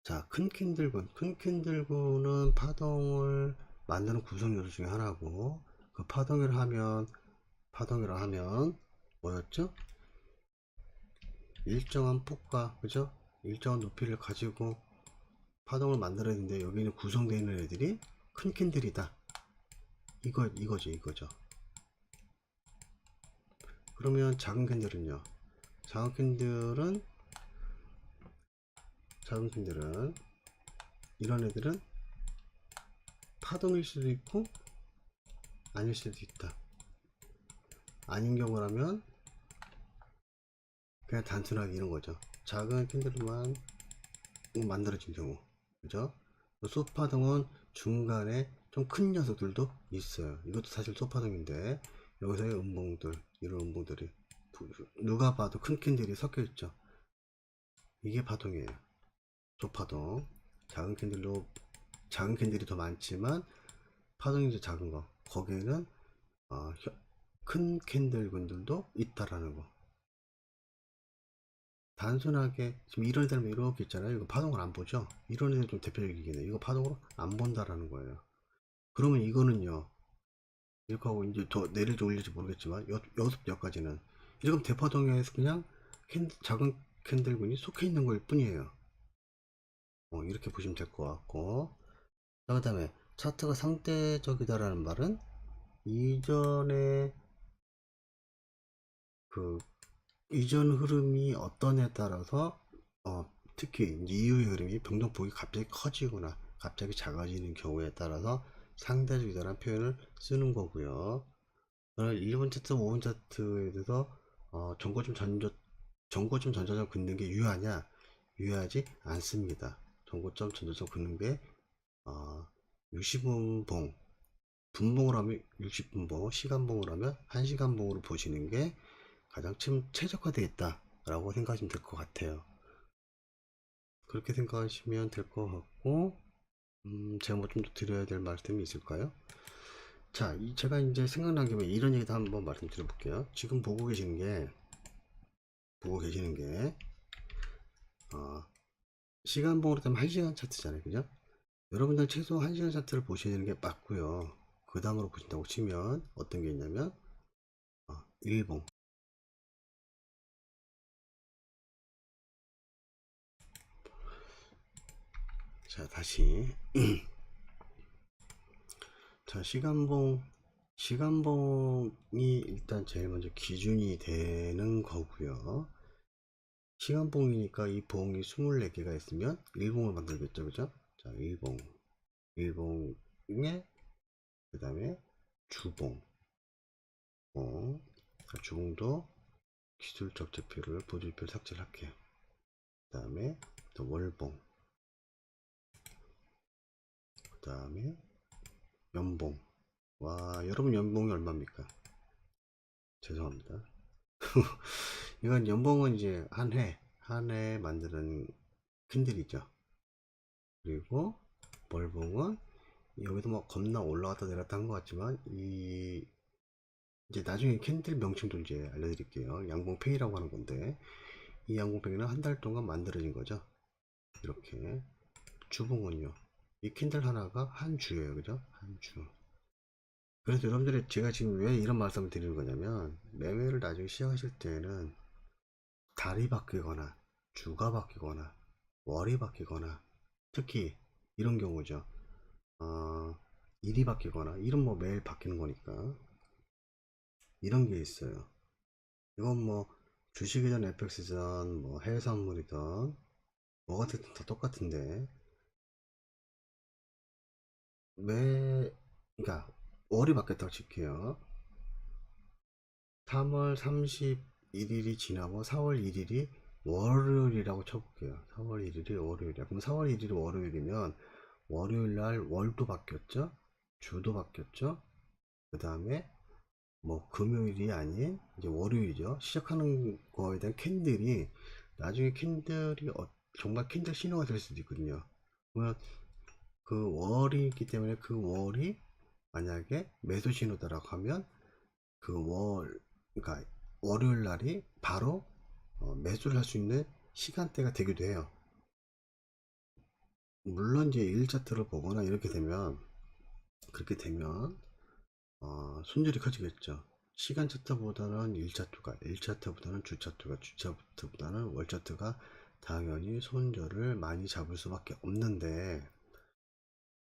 자, 큰 캔들군은 파동을 만드는 구성 요소 중에 하나고, 그 파동이라 하면 뭐였죠? 일정한 폭과, 그죠? 일정한 높이를 가지고 파동을 만들어야 되는데, 여기는 구성되어 있는 애들이 큰 캔들이다. 이거죠. 그러면 작은 캔들은요? 작은 캔들은 작은 캔들은 이런 애들은 파동일 수도 있고 아닐 수도 있다. 아닌 경우라면 그냥 단순하게 이런 거죠. 작은 캔들만 만들어진 경우, 그죠? 소파동은 중간에 좀 큰 녀석들도 있어요. 이것도 사실 소파동인데 여기서의 음봉들, 이런 음봉들이 누가 봐도 큰 캔들이 섞여 있죠. 이게 파동이에요. 소파동. 작은 캔들로 작은 캔들이 더 많지만 파동이 이제 작은 거. 거기에는 큰 캔들군들도 있다라는 거. 단순하게 지금 이런 애들 이렇게 있잖아요. 이거 파동을 안 보죠. 이런 애들 좀 대표적이겠네. 이거 파동으로 안 본다라는 거예요. 그러면 이거는요, 이렇게 하고 이제 더 내릴지 올릴지 모르겠지만 여기까지는 지금 대파동에서 그냥 작은 캔들군이 속해 있는 걸 뿐이에요. 이렇게 보시면 될 것 같고, 그 다음에 차트가 상대적이다라는 말은 이전에 그 이전 흐름이 어떤에 따라서 특히 이후의 흐름이 변동폭이 갑자기 커지거나 갑자기 작아지는 경우에 따라서 상대적이다라는 표현을 쓰는 거고요. 1번 차트, 5번 차트에 대해서 전고점 전자점 긋는 게 유효하냐? 유효하지 않습니다. 전고점 전자점 긋는 게 60분봉 분봉을 하면 60분봉, 시간봉을 하면 1시간봉으로 보시는 게 가장 최적화되어 있다라고 생각하시면 될 것 같아요. 그렇게 생각하시면 될 것 같고, 제가 뭐 좀 더 드려야 될 말씀이 있을까요? 자, 제가 이제 생각난 김에 이런 얘기도 한번 말씀드려 볼게요. 지금 보고 계시는 게, 시간봉으로 따면 1시간 차트잖아요. 그죠? 여러분들 최소 1시간 차트를 보셔야 되는 게 맞고요. 그 다음으로 보신다고 치면 어떤 게 있냐면, 일봉. 자, 다시. 자, 시간봉이 일단 제일 먼저 기준이 되는 거고요. 시간봉이니까 이 봉이 24개가 있으면 1봉을 만들겠죠, 그죠? 자, 1봉에 그 다음에 주봉. 주봉도 기술적 지표를 보조지표를 삭제를 할게요. 그 다음에 또 월봉. 그 다음에 연봉. 와, 여러분 연봉이 얼마입니까? 죄송합니다. 이건 연봉은 이제 한 해 만드는 캔들이죠. 그리고 월봉은 여기도 뭐 겁나 올라갔다 내렸다 한 것 같지만 이제 나중에 캔들 명칭도 이제 알려드릴게요. 양봉팽이라고 하는 건데 이 양봉팽이는 한 달 동안 만들어진 거죠. 이렇게 주봉은요. 이 캔들 하나가 한 주예요, 그죠? 한 주. 그래서 여러분들이 제가 지금 왜 이런 말씀을 드리는 거냐면 매매를 나중에 시작하실 때는 달이 바뀌거나 주가 바뀌거나 월이 바뀌거나 특히 이런 경우죠. 일이 바뀌거나 일은 뭐 매일 바뀌는 거니까 이런 게 있어요. 이건 뭐 주식이든 FX든 뭐 해외선물이든 뭐가 됐든 다 똑같은데 그러니까 월이 바뀌었다고 칠게요. 3월 31일이 지나고 4월 1일이 월요일이라고 쳐볼게요. 4월 1일이 월요일이야. 그럼 4월 1일이 월요일이면 월요일날 월도 바뀌었죠? 주도 바뀌었죠? 그 다음에 뭐 금요일이 아닌 이제 월요일이죠. 시작하는 거에 대한 캔들이 나중에 캔들이 정말 캔들 신호가 될 수도 있거든요. 그러면 그 월이 있기 때문에 그 월이 만약에 매수 신호다라고 하면 그러니까 월요일 날이 바로 매수를 할 수 있는 시간대가 되기도 해요. 물론 이제 일차트를 보거나 그렇게 되면 손실이 커지겠죠. 시간 차트보다는 1차트보다는 주차트보다는 월차트가 당연히 손절을 많이 잡을 수밖에 없는데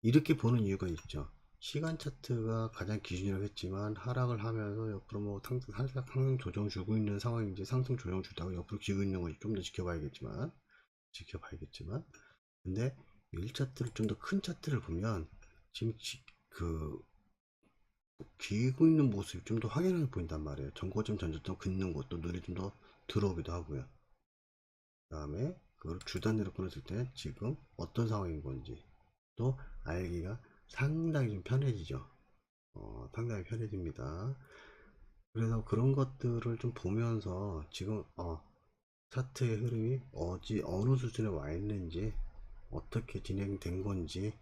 이렇게 보는 이유가 있죠. 시간 차트가 가장 기준이라고 했지만 하락을 하면서 옆으로 뭐 살짝 상승 조정 주고 있는 상황인지 상승 조정 주다가 옆으로 기고 있는 건지 좀 더 지켜봐야겠지만 지켜봐야겠지만. 근데 1차트를 좀 더 큰 차트를 보면 지금 그 기고 있는 모습이 좀 더 확연하게 보인단 말이에요. 전고점 전저점 긋는 것도 눈에 좀 더 들어오기도 하고요. 그 다음에 그걸 주단위로 끊었을 때 지금 어떤 상황인 건지 또 알기가 상당히 좀 편해지죠. 상당히 편해집니다. 그래서 그런 것들을 좀 보면서 지금 차트의 흐름이 어느 수준에 와 있는지 어떻게 진행된 건지를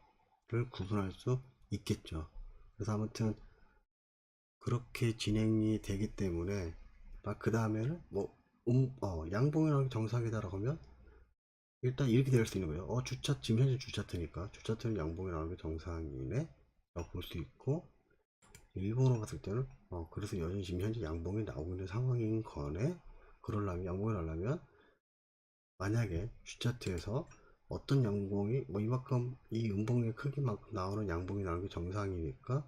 구분할 수 있겠죠. 그래서 아무튼 그렇게 진행이 되기 때문에 그 다음에는 뭐 양봉이라는 게 정상이다라고 하면 일단 이렇게 될 수 있는 거예요. 지금 현재 주차트니까 주차트는 양봉이 나오는 게 정상이네 라고 볼 수 있고, 일본으로 갔을 때는 그래서 여전히 지금 현재 양봉이 나오고 있는 상황인 거네. 그러려면 양봉이 나려면 만약에 주차트에서 어떤 양봉이 뭐 이만큼 이 음봉의 크기만큼 나오는 양봉이 나오는 게 정상이니까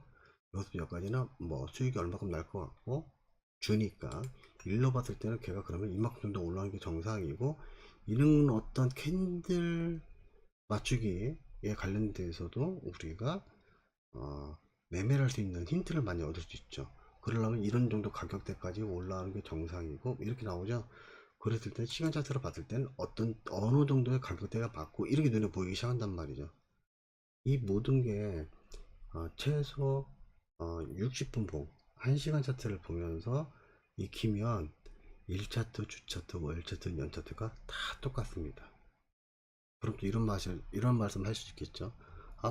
여기서 여기까지는 뭐 수익이 얼마큼 날 것 같고 주니까 일로 봤을 때는 걔가 그러면 이만큼 정도 올라가는 게 정상이고, 이런 어떤 캔들 맞추기에 관련돼서도 우리가 매매를 할 수 있는 힌트를 많이 얻을 수 있죠. 그러려면 이런 정도 가격대까지 올라가는 게 정상이고 이렇게 나오죠. 그랬을 때 시간 차트로 봤을 때는 어느 정도의 가격대가 맞고 이렇게 눈에 보이기 시작한단 말이죠. 이 모든 게 최소 60분 봉 1시간 차트를 보면서 익히면 1차트, 주차트, 월차트, 연차트가 다 똑같습니다. 그럼 또 이런 말씀 할 수 있겠죠.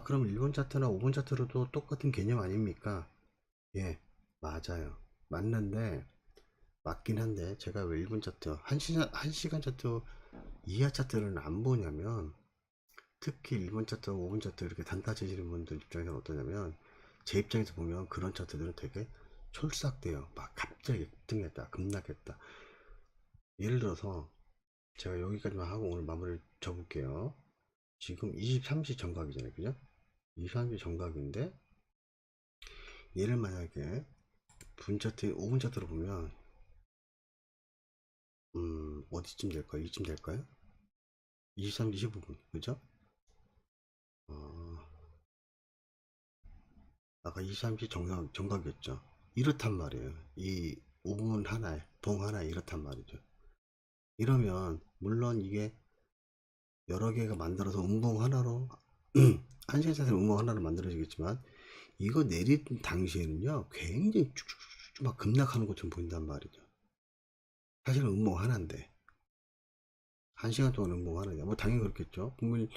그럼 1분 차트나 5분 차트로도 똑같은 개념 아닙니까? 예, 맞아요. 맞는데, 맞긴 한데, 제가 왜 1분 차트, 1시간 차트, 이하 차트를 안 보냐면, 특히 1분 차트, 5분 차트 이렇게 단타 치시는 분들 입장에서는 어떠냐면, 제 입장에서 보면 그런 차트들은 되게 촐싹돼요. 막 갑자기 급등했다, 급락했다. 예를 들어서, 제가 여기까지만 하고 오늘 마무리를 접을게요. 지금 23시 정각이잖아요. 그죠? 23시 정각인데, 얘를 만약에 분 차트, 5분 차트로 보면, 어디쯤 될까요? 이쯤 될까요? 23시 15분. 그죠? 어, 아까 23시 정각이었죠. 이렇단 말이에요. 이 5분 하나에, 봉 하나에 이렇단 말이죠. 이러면, 물론 이게 여러 개가 만들어서 음봉 하나로, 한 시간 차트 음봉 하나로 만들어지겠지만, 이거 내린 당시에는요, 굉장히 쭉쭉쭉 막 급락하는 것처럼 보인단 말이죠. 사실은 음봉 하나인데, 한 시간 동안 음봉 하나냐. 뭐, 당연히 그렇겠죠. 분명히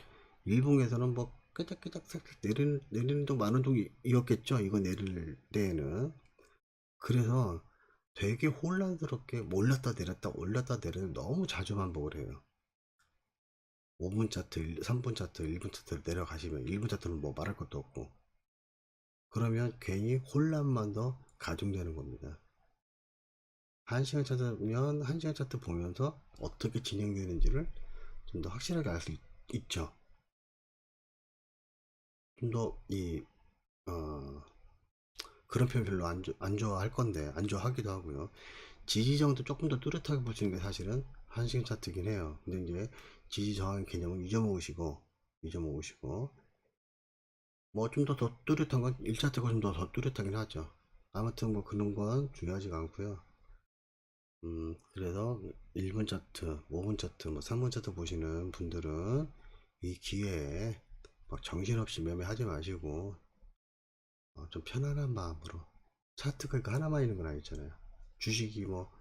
일봉에서는 뭐, 끄적끄적 살짝 내리는 동 많은 동이었겠죠. 이거 내릴 때에는. 그래서 되게 혼란스럽게 올렸다 내렸다 올렸다 내렸다 너무 자주 반복을 해요. 5분 차트, 3분 차트, 1분 차트를 내려가시면 1분 차트는 뭐 말할 것도 없고, 그러면 괜히 혼란만 더 가중되는 겁니다. 1시간 차트면 1시간 차트 보면서 어떻게 진행되는지를 좀 더 확실하게 알 수 있죠. 좀 더 그런 표현 별로 안 좋아할 건데, 안 좋아하기도 하고요. 지지정도 조금 더 뚜렷하게 보시는 게 사실은 1시간 차트긴 해요. 근데 이제 지지저항의 개념은 잊어먹으시고, 뭐 좀 더 뚜렷한 건 1차트가 좀 더 뚜렷하긴 하죠. 아무튼 뭐 그런 건 중요하지가 않고요. 그래서 1분 차트, 5분 차트, 뭐 3분 차트 보시는 분들은 이 기회에 막 정신없이 매매하지 마시고, 좀 편안한 마음으로, 차트가 그 하나만 있는 건 아니잖아요. 주식이 뭐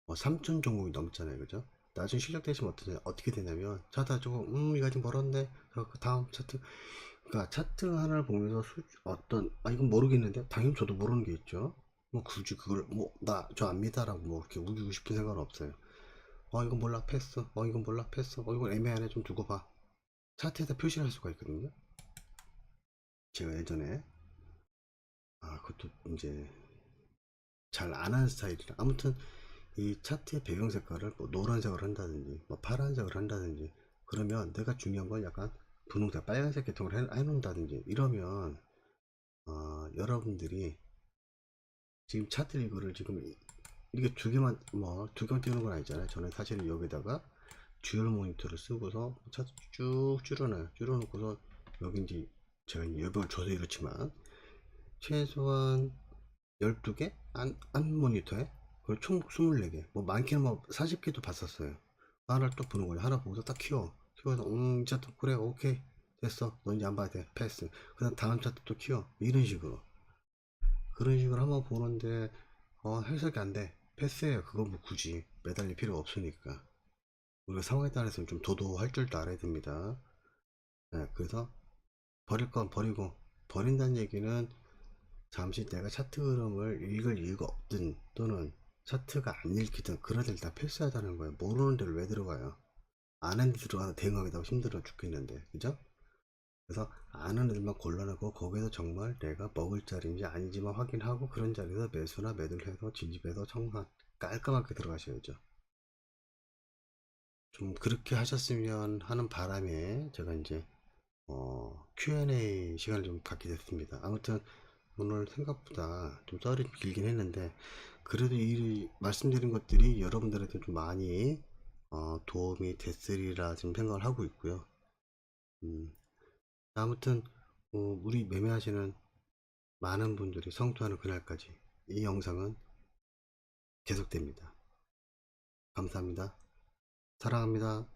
3천 종목이 넘잖아요. 그죠? 나중에 실력 되시면 어떻게 되냐면, 차트 가지고 이거 아직 멀었네. 그 다음 차트, 그러니까 차트 하나를 보면서 이건 모르겠는데, 당연히 저도 모르는 게 있죠. 뭐 굳이 그걸 뭐 저 압니다라고 뭐 이렇게 우기고 싶은 생각은 없어요. 이건 몰라 패스. 이건 몰라 패스. 이건 애매하네, 좀 두고 봐. 차트에다 표시를 할 수가 있거든요. 제가 예전에 그것도 이제 잘 안 하는 스타일이라. 아무튼 이 차트의 배경 색깔을 뭐 노란색으로 한다든지 뭐 파란색으로 한다든지, 그러면 내가 중요한 건 약간 분홍색 빨간색 계통을 해놓는다든지 이러면 여러분들이 지금 차트 이거를 지금 이게 두 개만 띄우는 건 아니잖아요. 저는 사실 여기다가 듀얼 모니터를 쓰고서 차트 쭉 줄여놔요. 줄여놓고서 여기 이제 제가 여백을 줘서 이렇지만 최소한 12개? 안 모니터에? 그리고 총 24개. 뭐 많게는 뭐 40개도 봤었어요. 하나를 또 보는 거예요. 하나 보고서 딱 키워서 이제 또 그래 오케이 됐어. 너 이제 안 봐도 돼. 패스. 그 다음 다음 차트 또 키워. 이런 식으로. 그런 식으로 한번 보는데 해석이 안 돼. 패스해요. 그거 뭐 굳이 매달릴 필요 없으니까. 우리가 상황에 따라서 좀 도도할 줄도 알아야 됩니다. 네, 그래서 버릴 건 버리고 버린다는 얘기는 잠시 내가 차트 흐름을 읽을 이유가 없든 또는 차트가 안 읽히든 그런 데를 다 필수하다는 거예요. 모르는 데를 왜 들어가요? 아는 데 들어가서 대응하기도 힘들어 죽겠는데 그죠? 그래서 아는 애들만 골라놓고 거기서 정말 내가 먹을 자리인지 아닌지만 확인하고 그런 자리에서 매수나 매도를 해서 진입해서 정말 깔끔하게 들어가셔야죠. 좀 그렇게 하셨으면 하는 바람에 제가 이제 Q&A 시간을 좀 갖게 됐습니다. 아무튼 오늘 생각보다 좀 썰이 길긴 했는데 그래도 이 말씀드린 것들이 여러분들한테 좀 많이 도움이 됐으리라 지금 생각을 하고 있고요. 아무튼 우리 매매하시는 많은 분들이 성투하는 그날까지 이 영상은 계속됩니다. 감사합니다. 사랑합니다.